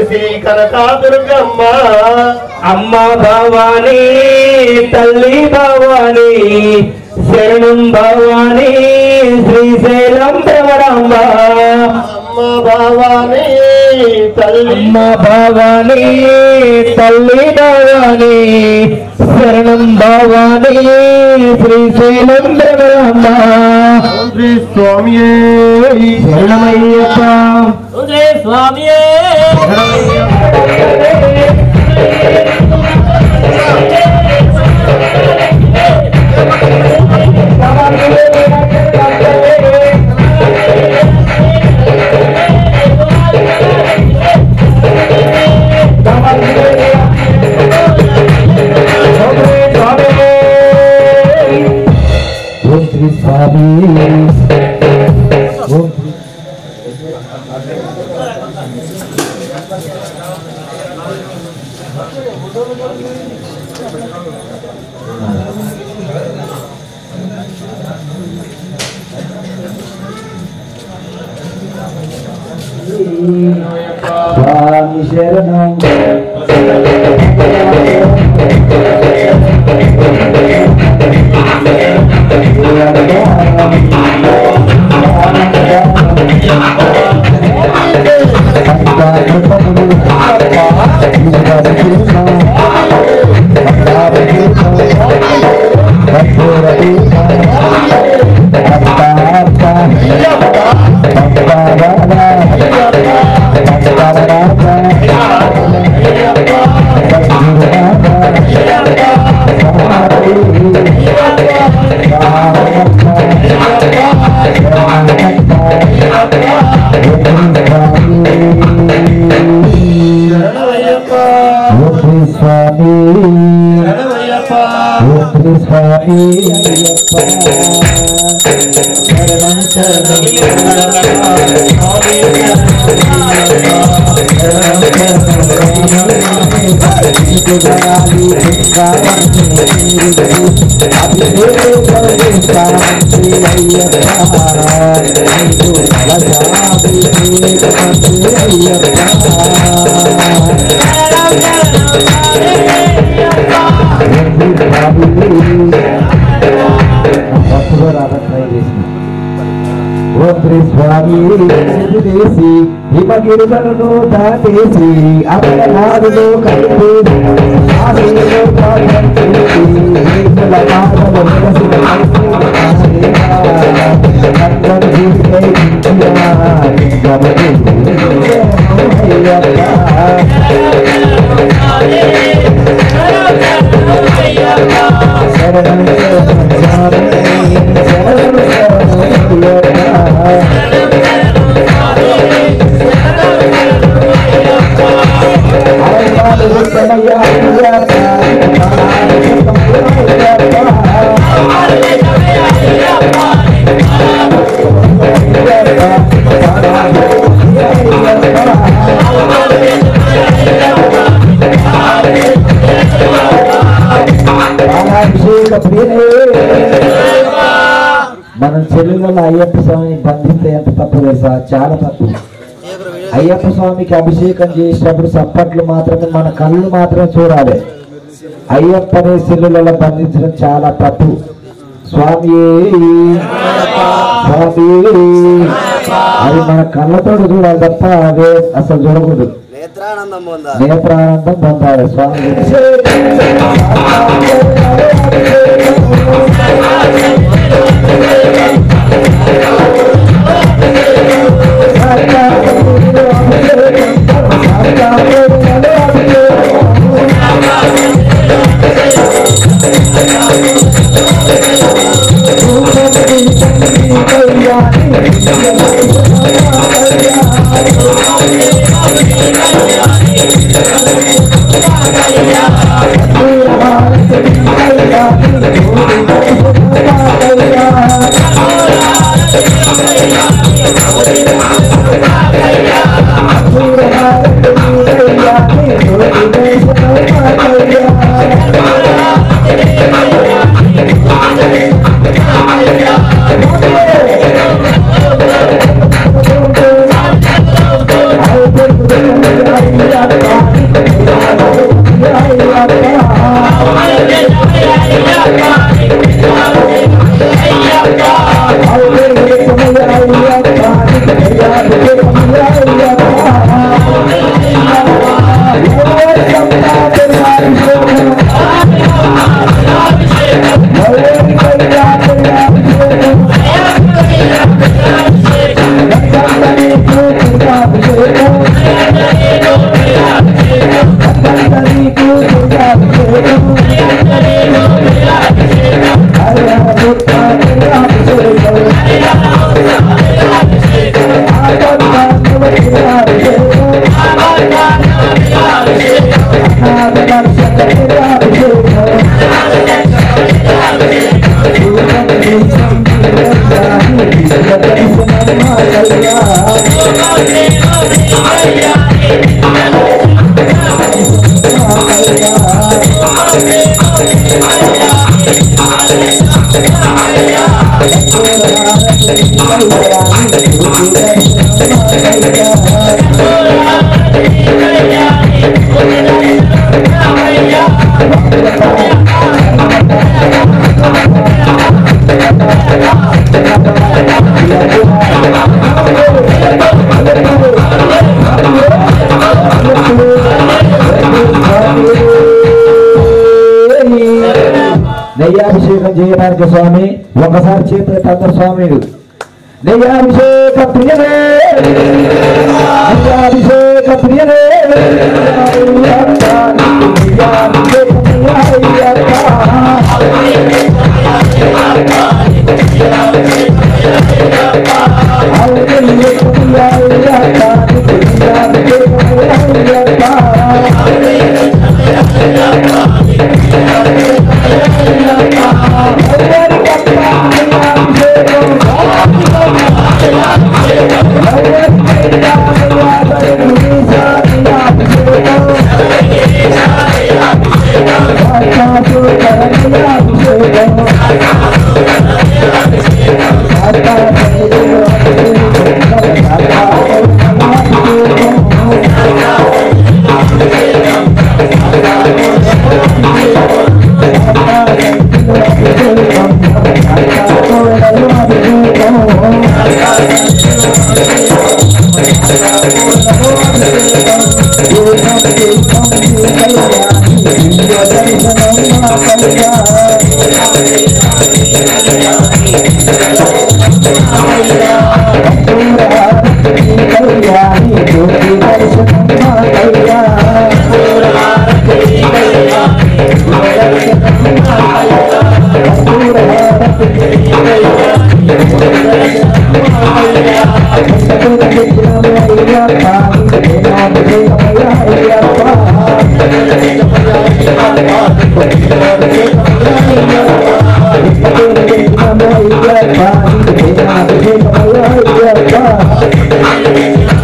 శ్రీ కనకాదుర్గమ్మ అమ్మ భవానీ తల్లి భవానీ శరణం భవానీ శ్రీశైలం భ్రమరాంబ అమ్మ భవానీ తల్లి అమ్మ భవానీ తల్లి భవానీ శరణం భవానీ శ్రీశైలం భ్రమరాంబ శ్రీ స్వామి శరణమయ్యప్ప స్వామి ఓం శ్రీ స్వామి ఓం శ్రీ స్వామి శరణం స్వామి చేసి హిమగిరులను దాటేసి అపరాధులు కలిపేసి ఆశలో ప్రియనే మనం చెల్లెలలో అయ్యప్ప స్వామిని బంధిస్తే ఎంత తప్పు తెలుసా? చాలా తప్పు. అయ్యప్ప స్వామికి అభిషేకం చేసినప్పుడు చప్పట్లు మాత్రమే, మన కళ్ళు మాత్రమే చూడాలి. అయ్యప్పనే చెల్లెలలో బంధించడం చాలా తప్పు. స్వామి స్వామి అది మన కళ్ళతో చూడాలి తప్ప అదే అసలు చూడకూడదు. నేత్రానందం పొందాలి స్వామి. నెయ్యాభిషేకం చేయడానికి స్వామి ఒకసారి చేతులు అందరు స్వామి నెయ్యాభిషేక ప్రియనే నెయ్యాభిషేక ప్రియనే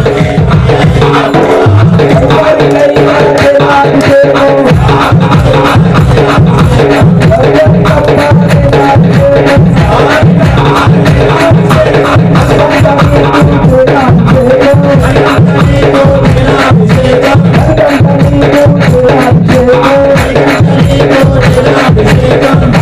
Bye.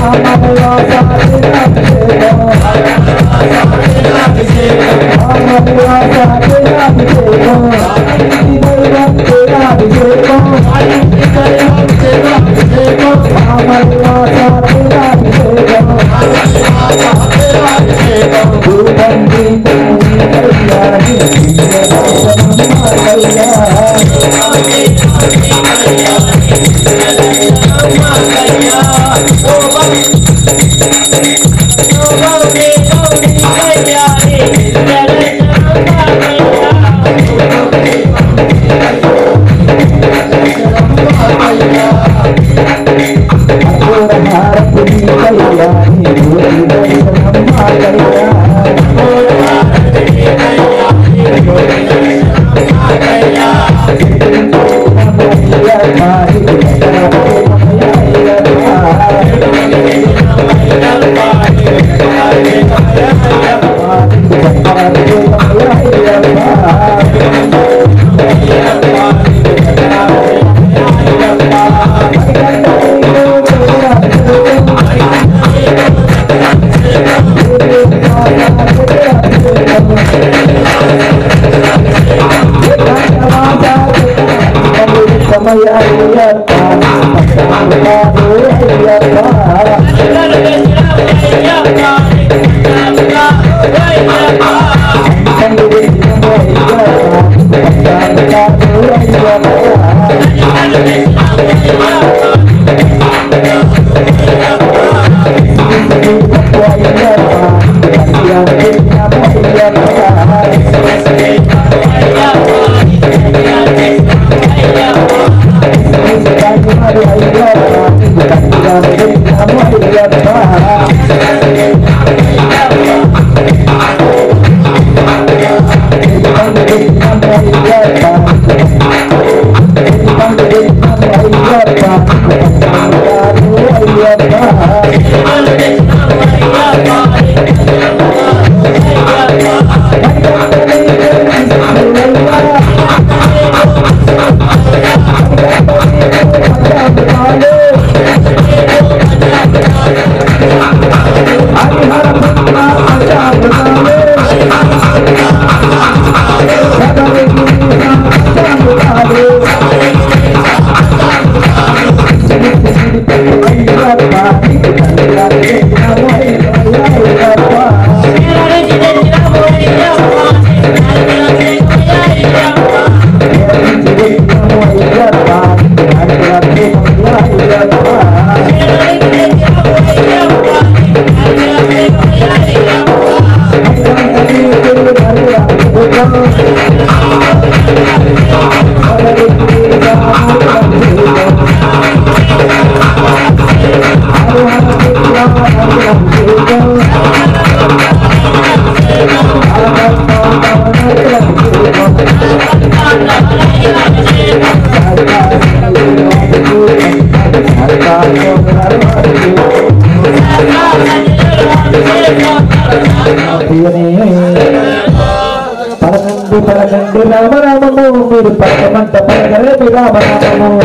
పలకండి రామరామము మీరు పలకమంట పలకరేమి రామరామము పలకండి పలకండి రామరామము మీరు పలకమంట పలకరేమి రామరామము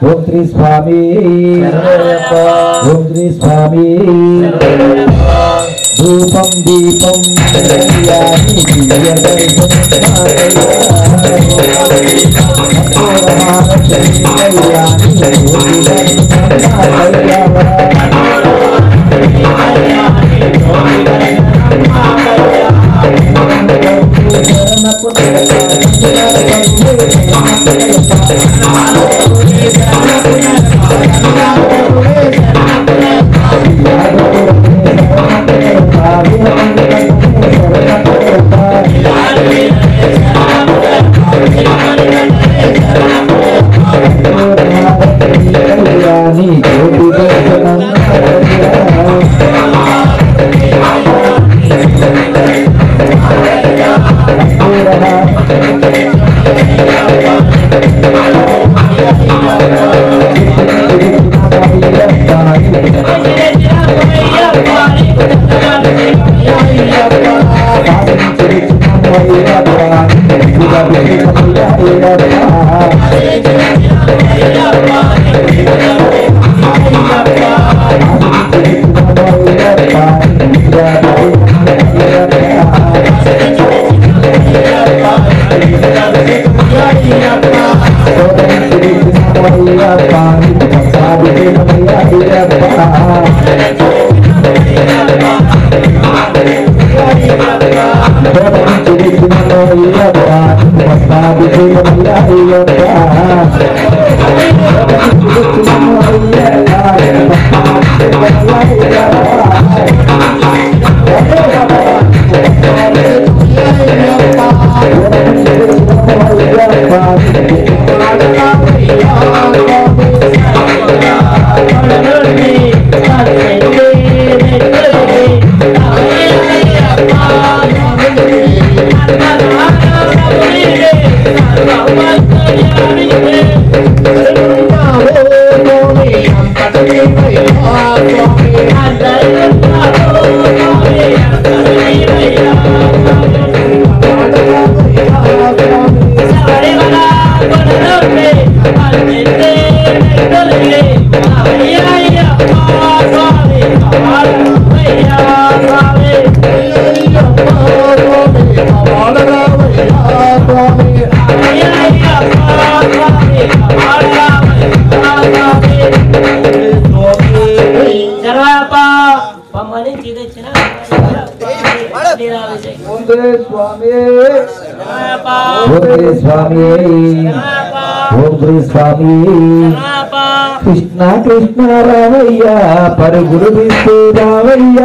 ఓం శ్రీ స్వామి ఓం శ్రీ స్వామి ధూపం దీపం కృష్ణ కృష్ణ రావయ్య పరుగులు తీస్తూ రావయ్య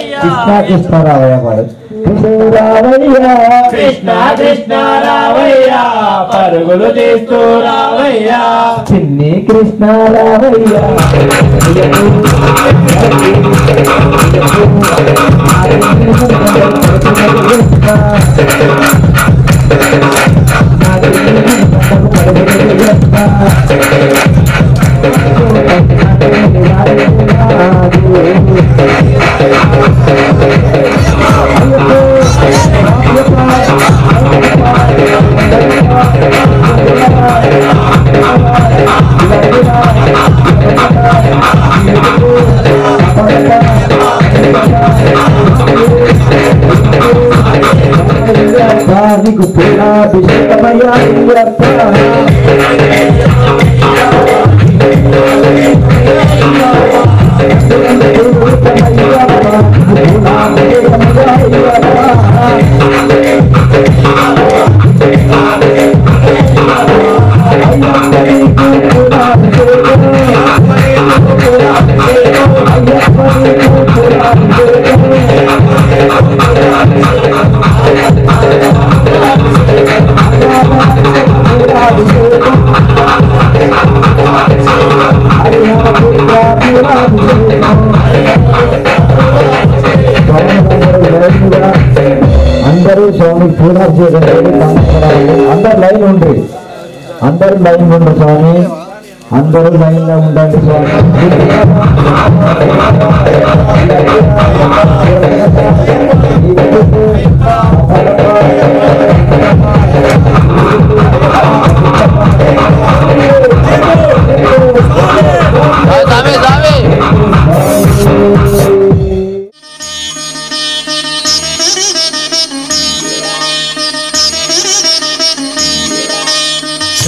కృష్ణ కృష్ణ రావయ్య పాడు కృష్ణ కృష్ణ రావయ్య పరుగులు తీస్తూ రావయ్య చిన్ని కృష్ణ రావయ్య నీకు పూర్ణాభిషేకమయ్యా అందరూ స్వామి పూర్ణాభిషేకం అందరు లైన్ ఉండ్రి అందరూ లైన్ ఉండ్రు స్వామి అందరూ లైన్ లో ఉండండి స్వామి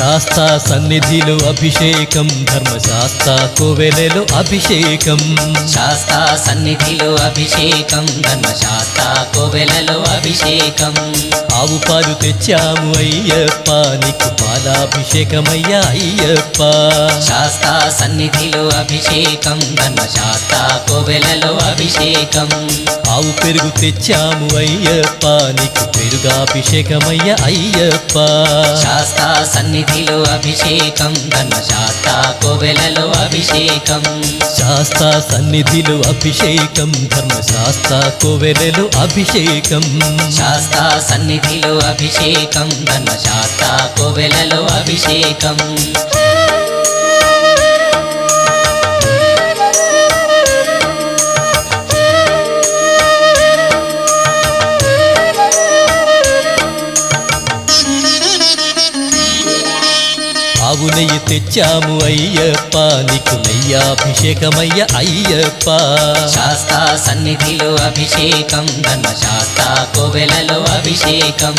శాస్తా సన్నిధిలో అభిషేకం ధర్మశాస్త్ర కోవెలలో అభిషేకం శాస్తా సన్నిధిలో అభిషేకం ధర్మశాస్త్ర కోవెలలో అభిషేకం ఆవు పాలు తెచ్చాము అయ్యప్ప నీకు పాలాభిషేకమయ్యా అయ్యప్ప శాస్తా సన్నిధిలో అభిషేకం ధర్మశాస్త్ర కోవెలలో అభిషేకం ఆవు పెరుగు తెచ్చాము అయ్యప్ప నీకు పెరుగాభిషేకమయ్యా అయ్యప్ప శాస్తా సన్నిధిలో అభిషేకం ధర్మశాస్త్ర కోవెలలో అభిషేకం శాస్తా సన్నిధిలో అభిషేకం ధర్మశాస్త్ర కోవెలలో అభిషేకం శాస్తా సన్నిధిలో అభిషేకం ధర్మశాస్త్ర కోవెలలో అభిషేకం ఆవు నెయ్యి తెచ్చాము అయ్యప్ప నీకు నెయ్యాభిషేకమయ్య అయ్యప్ప శాస్తా సన్నిధిలో అభిషేకం ధర్మశాస్త్ర కోవెలలో అభిషేకం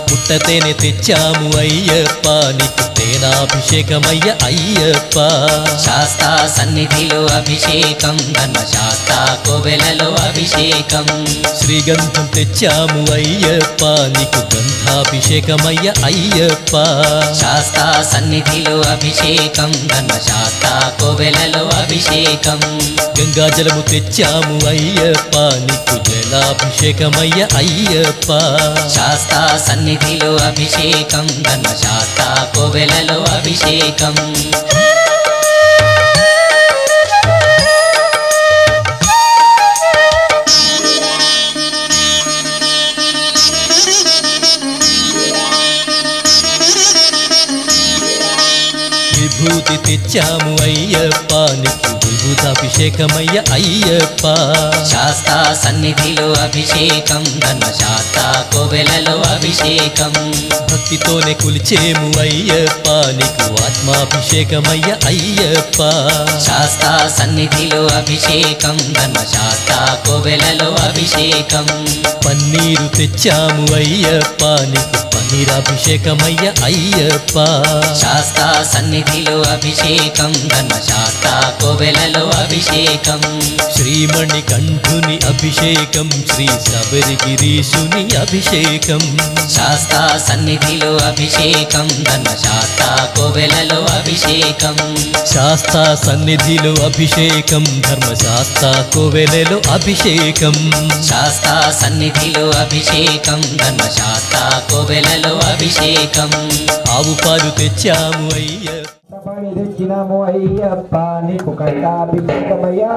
పుట్టతేనె తెచ్చాము అయ్యప్ప నీకు తేనాభిషేకమయ్య అయ్యప్ప శాస్తా సన్నిధిలో అభిషేకం ధర్మశాస్త్ర కోవెలలో అభిషేకం శ్రీగంధం తెచ్చాము అయ్యప్ప నీకు గంధాభిషేకమయ్య అయ్యప్ప శాస్తా సన్నిధిలో అభిషేకం ధర్మశాస్త్ర కోవెలలో అభిషేకం గంగాజలము తెచ్చాము అయ్యప్ప నీకు జలాభిషేకమయ్య అయ్యప్ప శాస్తా సన్నిధిలో అభిషేకం ధర్మశాస్త్ర కోవెలలో అభిషేకం విభూతి తెచ్చాము అయ్యప్ప నీకు విభూతాభిషేకమయ్య అయ్యప్ప శాస్తా సన్నిధిలో అభిషేకం ధర్మశాస్త్ర కోవెలలో అభిషేకం భక్తితోనే కొలిచేము అయ్యప్ప నీకు ఆత్మాభిషేకమయ్య అయ్యప్ప శాస్తా సన్నిధిలో అభిషేకం ధర్మశాస్త్ర కోవెలలో అభిషేకం పన్నీరు తెచ్చాము అయ్యప్ప నీకు పన్నీరాభిషేకమయ్య అయ్యప్ప శాస్తా సన్నిధిలో అభిషేకం ధర్మశాస్త్ర కోవెలలో అభిషేకం శ్రీమణి కంఠుని అభిషేకం శ్రీ శబరిగిరీశుని అభిషేకం శాస్తా సన్నిధిలో అభిషేకం ధర్మశాస్త్ర కోవెలలో అభిషేకం శాస్తా సన్నిధిలో అభిషేకం ధర్మశాస్త్ర కోవెలలో అభిషేకం శాస్తా సన్నిధిలో అభిషేకం ధర్మశాస్త్ర కోవెలలో అభిషేకం ఆవు పాలు తెచ్చాము అయ్యప్ప పాడి తెచ్చినాము అయ్యప్ప నీకు కంఠాభిషేకమయ్యా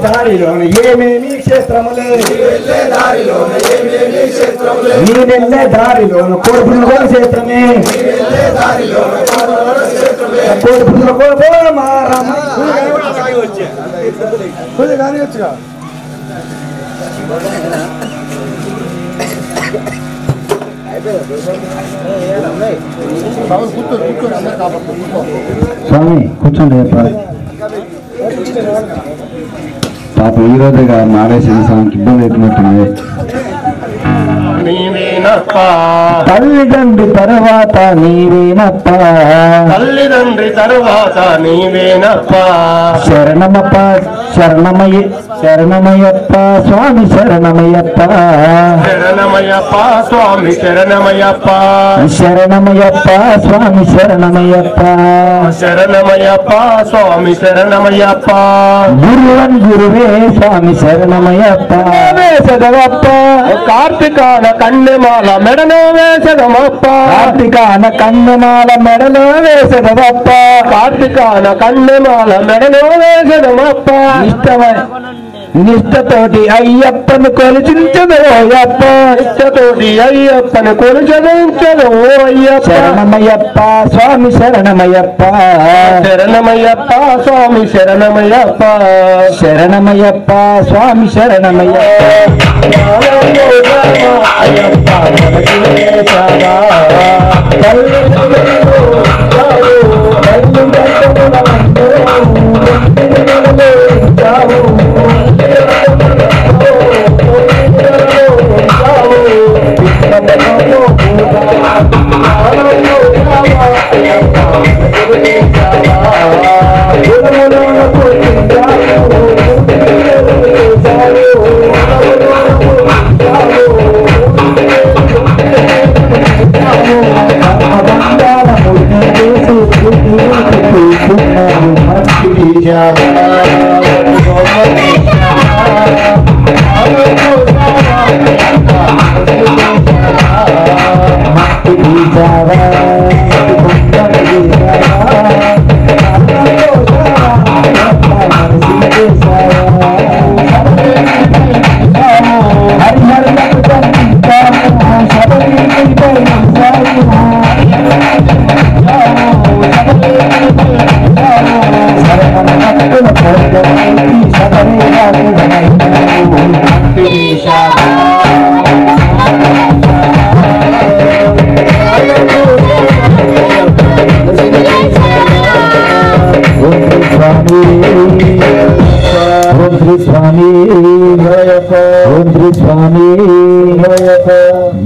దారిలోన ఏమేమి క్షేత్రములే నీవెళ్ళే దారిలోన కోడిపుల్ల క్షేత్రమే కోడిపుల్ల స్వామి కూర్చోండి పాప ఈ రోజుగా మాడేసిన స్వామికి ఇబ్బంది అవుతున్నట్టుంది. తల్లిదండ్రి తర్వాత నీవేనప్ప తల్లిదండ్రి తర్వాత నీవేనప్ప శరణమప్ప శరణమయ్యప్ప స్వామి శరణమయ్యప్ప శరణమయ్యప్ప స్వామి శరణమయ్యప్ప శరణమయ్యప్ప స్వామి శరణమయ్యప్ప శరణమయ్యప్ప స్వామి శరణమయ్యప్ప గురువన్ గురువే స్వామి శరణమయ్యప్ప వేసదవప్ప కార్తికాన కన్నెమాల మెడలో వేసదమప్ప కార్తికాన కన్నెమాల మెడలో వేసదవప్ప కార్తికాన కన్నెమాల మెడలో వేసదమప్ప నిష్టతోటి అయ్యప్పను కొలిచించదు అయ్యప్ప నిష్టతోటి అయ్యప్పను కొలిచదించదు అయ్యప్ప శరణమయ్యప్ప స్వామి శరణమయ్యప్ప శరణమయ్యప్ప స్వామి శరణమయ్యప్ప శరణమయ్యప్ప స్వామి శరణమయ్యప్ప అయ్యప్ప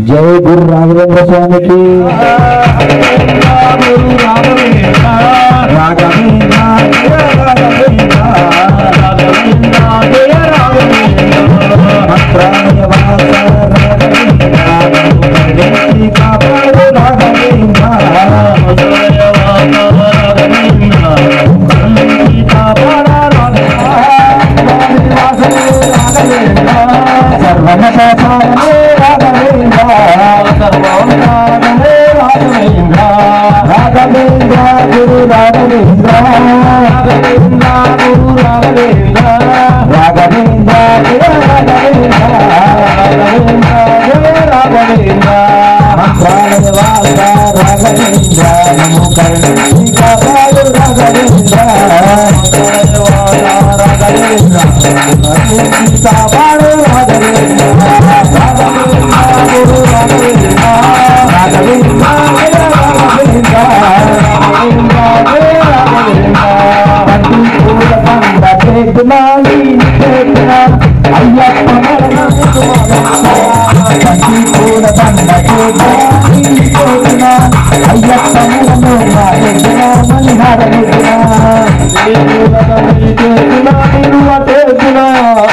जय गुरु राघवेंद्र स्वामी की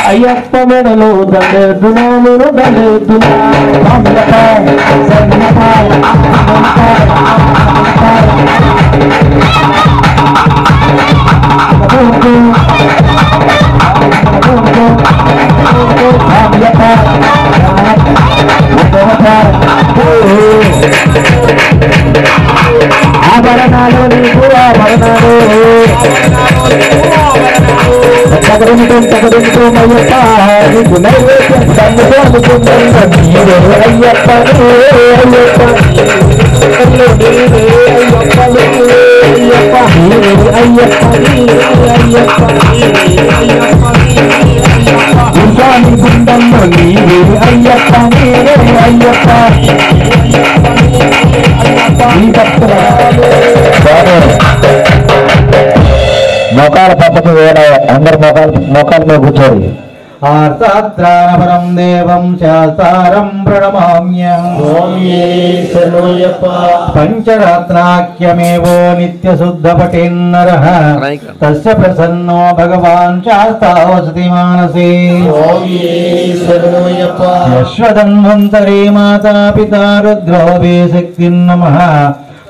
అయ్యప్ప మెడలో దండెద్దునా నేను దండెద్దునా ఆభరణాలు నీకు ఆభరణాలు అయ్యప్ప నీకు నైవేద్యం అయ్యప్ప గుండాన్ని గుండంలో నీవే అయ్యప్ప నీవే అయ్యప్ప మోకాల పక్కకు వేడ అందరు మోకాల మీద కూర్చోండి. ఆర్తాత్రాణపరం దేవం శాస్త్రం ప్రణమామ్యం పంచరత్నాఖ్యమేవో నిత్యశుద్ధపఠేన్నరః తస్య ప్రసన్నో భగవాన్ శాస్తా వసతి మానసే యశ్వధన్వంతరే మాతా పితా రుద్రో వే శక్తిర్నమః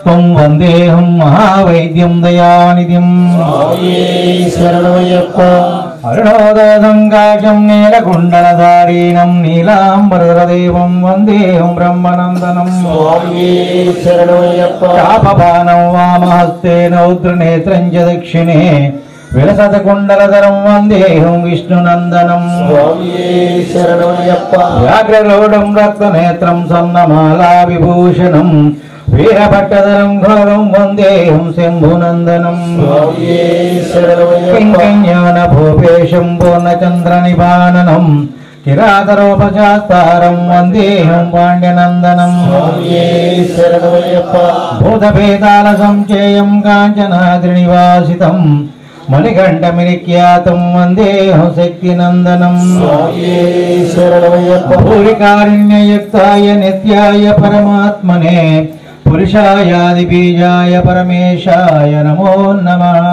త్వం వందేహం మహావైద్యం దయానిధిం అరుణోదయంకాశం నీలకుండలధారీణం నీలాంబరదేవం వందేహం బ్రహ్మనందనం చాపపానం వామహస్తేన ఉద్రనేత్రం చ దక్షిణే విలసతకుండలధరం వందేహం విష్ణునందనం వ్యాఘ్రలోఢం రక్తనేత్రం స్వర్ణమాలా విభూషణం వీరభట్టధరం ఘోరం వందేహం శంభునందనం కింకణ్యాన భూపేశం పూర్ణచంద్ర నిపాననం కిరాతరోపశాస్తారం వందేహం పాండ్యనందనం భూతభేదాల సంచేయం కాంచనాద్రినివాసితం మణికంఠమినిఖ్యాతం వందేహం శక్తినందనం భూరికారుణ్యయుక్తాయ నిత్యాయ పరమాత్మనే పురుషాయాది బీజాయ పరమేశాయ నమో నమః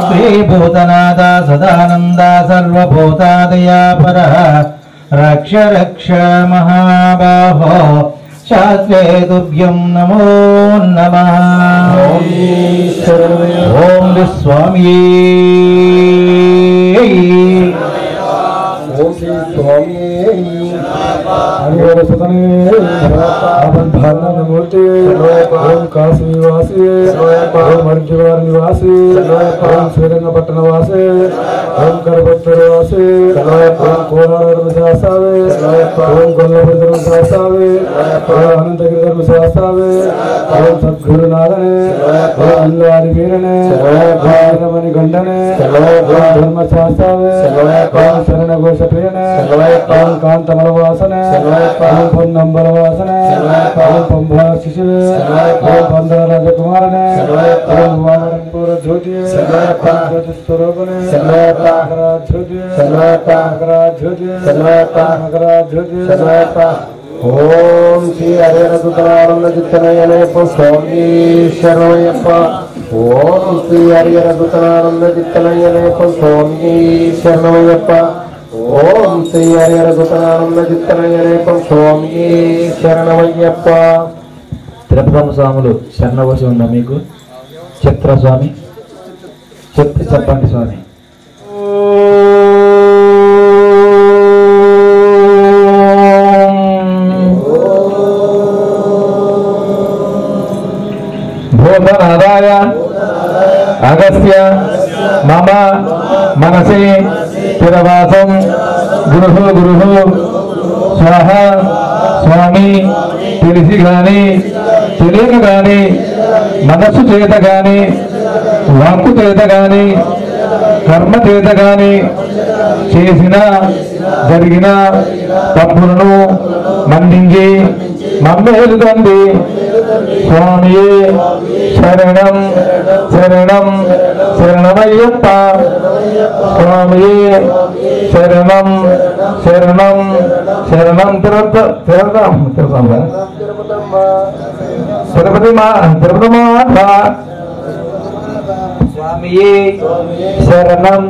శ్రీభూతనాథ సదానంద సర్వభూతాదయాపరః రక్ష రక్ష మహాబాహో శాస్త్రే తుభ్యం నమో నమః ఓం స్వామి मूर्ति ओम काशी निवासी ओम हरिद्वार निवासी ओम श्रीरंगपट्टण वासी ओम करपत्तर वासी ओम कोलार ఓం కొల్లపురి ధర్మశాస్త్రావే ఓం అనంతగిరి ధర్మశాస్త్రావే ఓం సద్గురునాథనే ఓం అల్లారి వీరనే ఓం రమణి గండనే ఓం ధర్మశాస్త్రావే ఓం శరణ ఘోష ప్రియనే ఓం కాంతమల వాసనే ఓం పొన్నంబల వాసనే ఓం పంభా శిశువే ఓం పందర రాజకుమారనే ఓం వామనపూర జ్యోతియే ఓం జ్యోతి స్వరూపనే మకరా జ్యోతియే మకరా జ్యోతియే మకరా జ్యోతియే ఓం శ్రీ హరిహరదుతనానంద చిత్తనయనయప్ప స్వామి శరణయ్యప్ప ఓం శ్రీ హరిహరదుతనానంద చిత్తనయనయప్ప స్వామి శరణయ్యప్ప ఓం శ్రీ హరిహరదుతనానంద చిత్తనయనయప్ప స్వామి శరణమయ్యప్ప. తిరుపతమ్మ స్వాములు శరణవశం ఉందా మీకు? చిత్ర స్వామి చెప్పండి స్వామి. భూతనాదాయ అగస్త్య మమ మనసే స్థిరవాసం గురుహు గురుహు స్వాహ స్వామి. తెలిసి గాని తెలియక గాని మనస్సు చేత గాని వాక్కు చేత గాని కర్మ చేత గాని చేసిన జరిగిన తప్పులను మన్నించి మమ్మేలు తండ్రి స్వామియే శరణం శరణం శరణమయ్యప్ప. స్వామియే శరణం శరణం శరణం. తిరుపతి మాత స్వామియే శరణం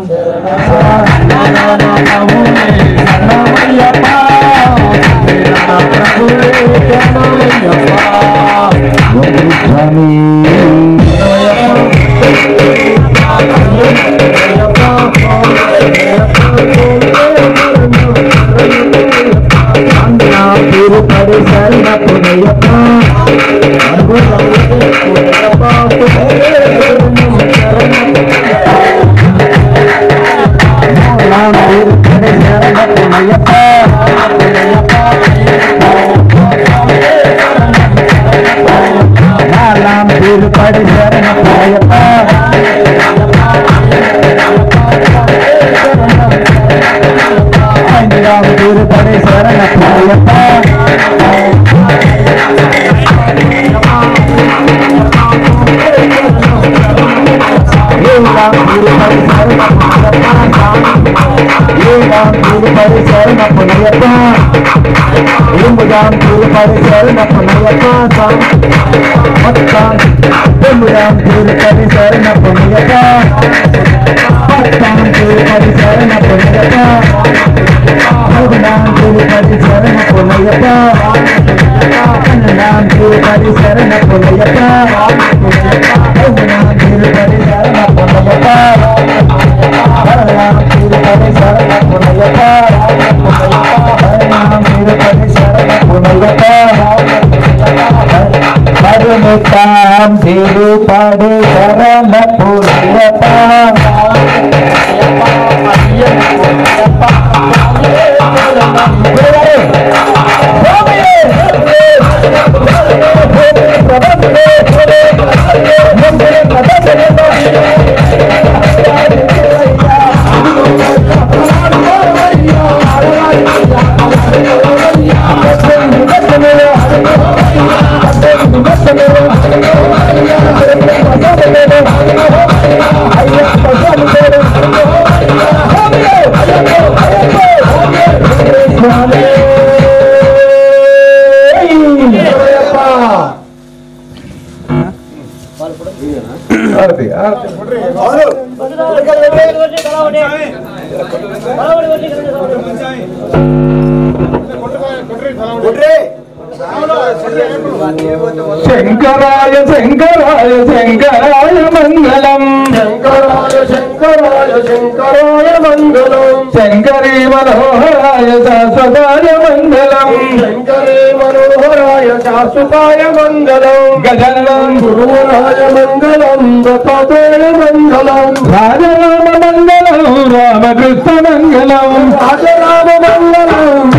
శంకరాయ శంకరాయ శంకరాయ మంగళం శంకరాయ శంకరాయ శంకరాయ మంగళం శంకరీ మనోహరాయ శాశ్వతాయ మంగళం శంకరే మనోహరాయ శాశ్వతాయ మంగళం గజాననం గురువరాయ మంగళం దత్తాత్రేయ మంగళం రాజరామ మంగళం రామకృష్ణ మంగళం రాజరామ మంగళం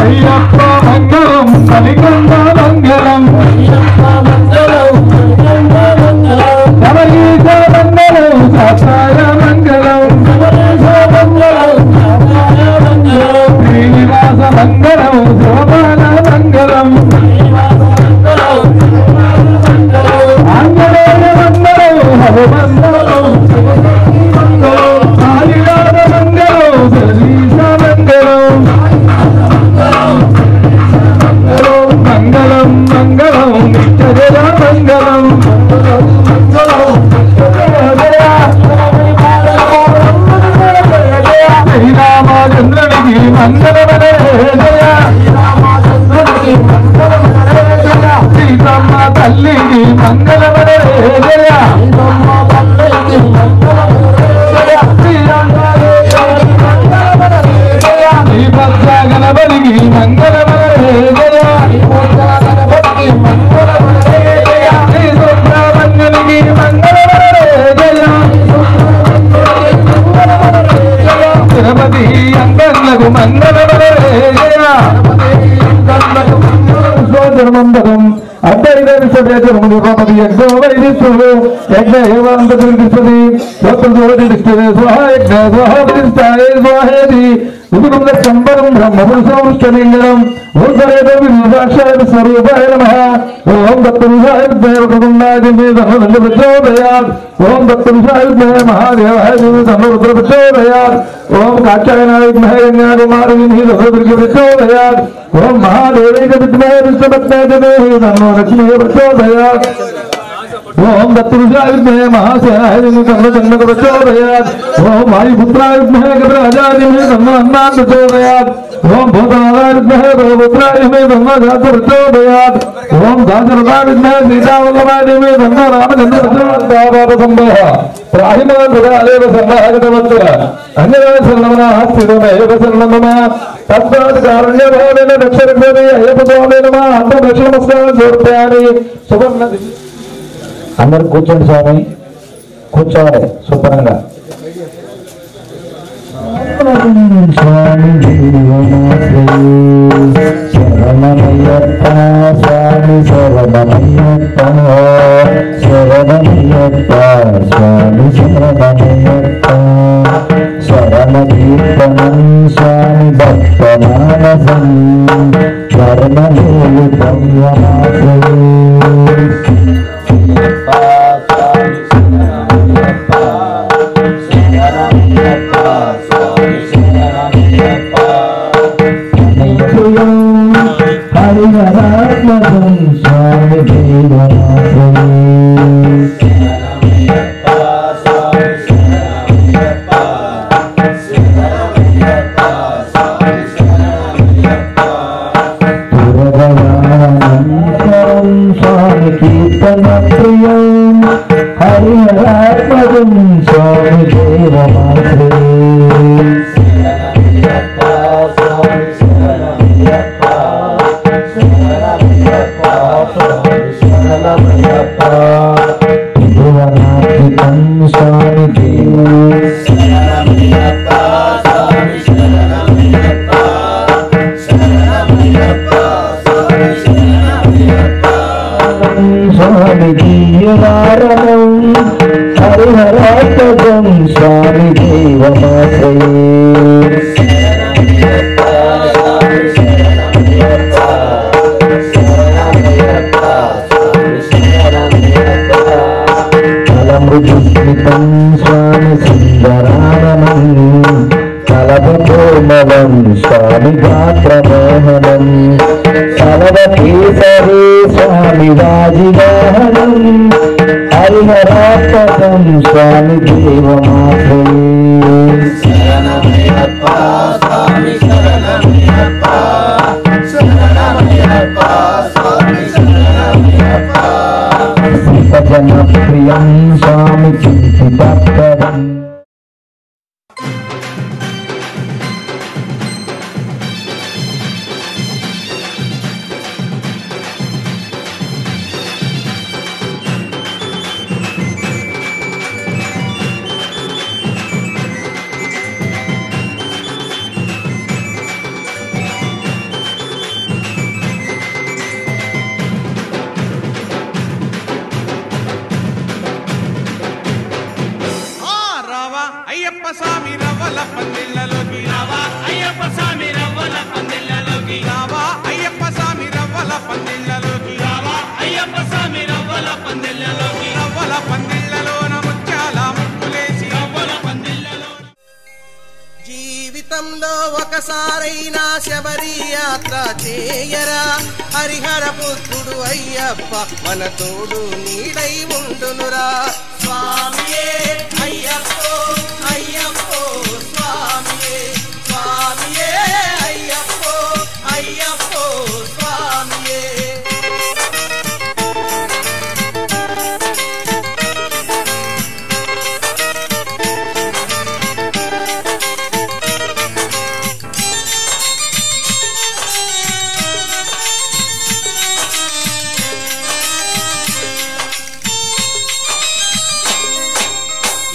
అయ్యప్ప మంగళం కలికండ మంగళం నవనీత మంగళం సాక్షాయ మంగళం శ్రీనివాస మంగళం శోభాన మంగళం ఆంజనేయ మంగళం హనుమంగళం ఆదినాథ మంగళం సతీశ మంగళం మంగళం మంగళం నిత్యజయ మంగళం శ్రీరామచంద్రునికి మంగళమనే జయ సీతమ్మ తల్లికి మంగళమనే జయ శ్రీభద్ర గణపతికి మంగళమనే జయ శ్రీ సుబ్రహ్మణ్యునికి మంగళమనే జయ తిరుపతి అంగన్లకు మంగళమనే జయ ధర్మంబరం అద్దైన విశ్వవేదములు గోపతి యజ్ఞో వైదిస్తుడు యజ్ఞ ఏవాంత తిరిగిస్తుంది స్వతంత్రోదిస్తుంది స్వాహ యజ్ఞ స్వాహోదిస్తాయ స్వాహేది ఉదుకుంద సంబరం బ్రహ్మపురుషోష్టలింగం ఓం సరేత విశాక్షాయ స్వరూపాయ నమః ఓం దత్తపురుషాయ దేవకుండాయ దివ్య ప్రచోదయాత్ ఓం దత్తపురుషాయ మహాదేవాయ దివ్య ప్రచోదయాత్ ఓం కాక్షాయనాయ విద్మహే కన్యాకుమారి ప్రచోదయాత్ ఓం మహాదేవైక విద్మహే విష్ణుపత్నాయ దేవి తన్నో లక్ష్మీ ప్రచోదయాత్ ఓం దత్తపురుషాయ విద్మహే మహాసేనాయ తన్నో జన్మక ప్రచోదయాత్ ఓం వాయుపుత్రాయ విద్మహే గజరాజాయ తన్నో అన్నాన్ ప్రచోదయాత్ ఓం భూతనాథాయ విద్మహే భూపుత్రాయ తన్నో జాత ప్రచోదయాత్ ఓం దాశరథాయ విద్మహే సీతావల్లభాయ తన్నో రామచంద్ర ప్రచోదయాత్ సంభవ ప్రాహిమాన్ సదాదేవ సన్నాహగతవత్సర అన్యదాయ శరణమనా స్థితమేవ శరణమమ తస్మాత్ కారుణ్యభావేన రక్షరక్షమే అయ్యప్ప స్వామి నమః అంత దక్షిణ నమస్కారం సమర్పయామి సువర్ణ అందరు కూర్చోండి స్వామి, కూర్చోవాలి శుభ్రంగా. స్వామి శరణమయ్యప్ప స్వామి శరణమయ్యప్ప శరణమయ్యప్ప స్వామి శరణమయ్యప్ప శరణకీర్తనం స్వామి భక్తమానసం ధర్మమూలితం హరిహరాత్మకం స్వామి స్వామి కీర్తన ప్రియం హరిహరాత్మకం స్వామి దేవమాశ్రీ భువనాత్మికం స్వామి స్వామి జీవనారణం హరిహరాత్మకం స్వామి దేవమాశ్రయే కలమృదుస్మితం స్వామి సుందరాననం కలభకోమలం స్వామి గాత్రమోహనం కలవకేసరే స్వామి వాజివాహనం హరిహరాత్మకం స్వామి దేవమాశ్రయే అయ్యప్ప స్వామి రవ్వల పందిళ్ళలోకి రావా అయ్యప్ప స్వామి రవ్వల పందిళ్ళలోకి రావా అయ్యప్ప స్వామి రవ్వల పందిళ్ళలోకి రావా అయ్యప్ప స్వామి రవ్వల పందిళ్ళలోకి రవ్వల పందిళ్ళలోన ముత్యాల ముక్కులేసి రవ్వల పందిళ్ళలో జీవితంలో ఒకసారైనా శబరి యాత్ర చేయరా హరిహర పుత్రుడు అయ్యప్ప మన తోడు నీడై ఉండునురా స్వామియే అయ్యప్పో అయ్యప్పో స్వామియే స్వామియే అయ్యప్పో అయ్యప్పో స్వామియే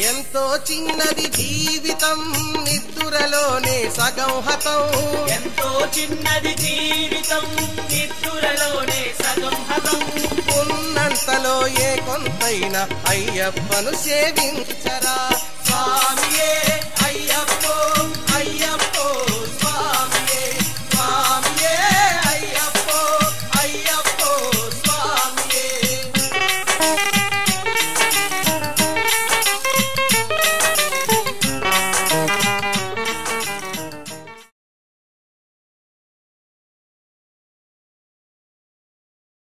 ఎంతో చిన్నది జీవితం నిద్దురలోనే సగం హతం ఎంతో చిన్నది జీవితం నిద్దురలోనే సగం హతం ఉన్నంతలో ఏ కొంతైనా అయ్యప్పను సేవించరా స్వామియే అయ్యప్ప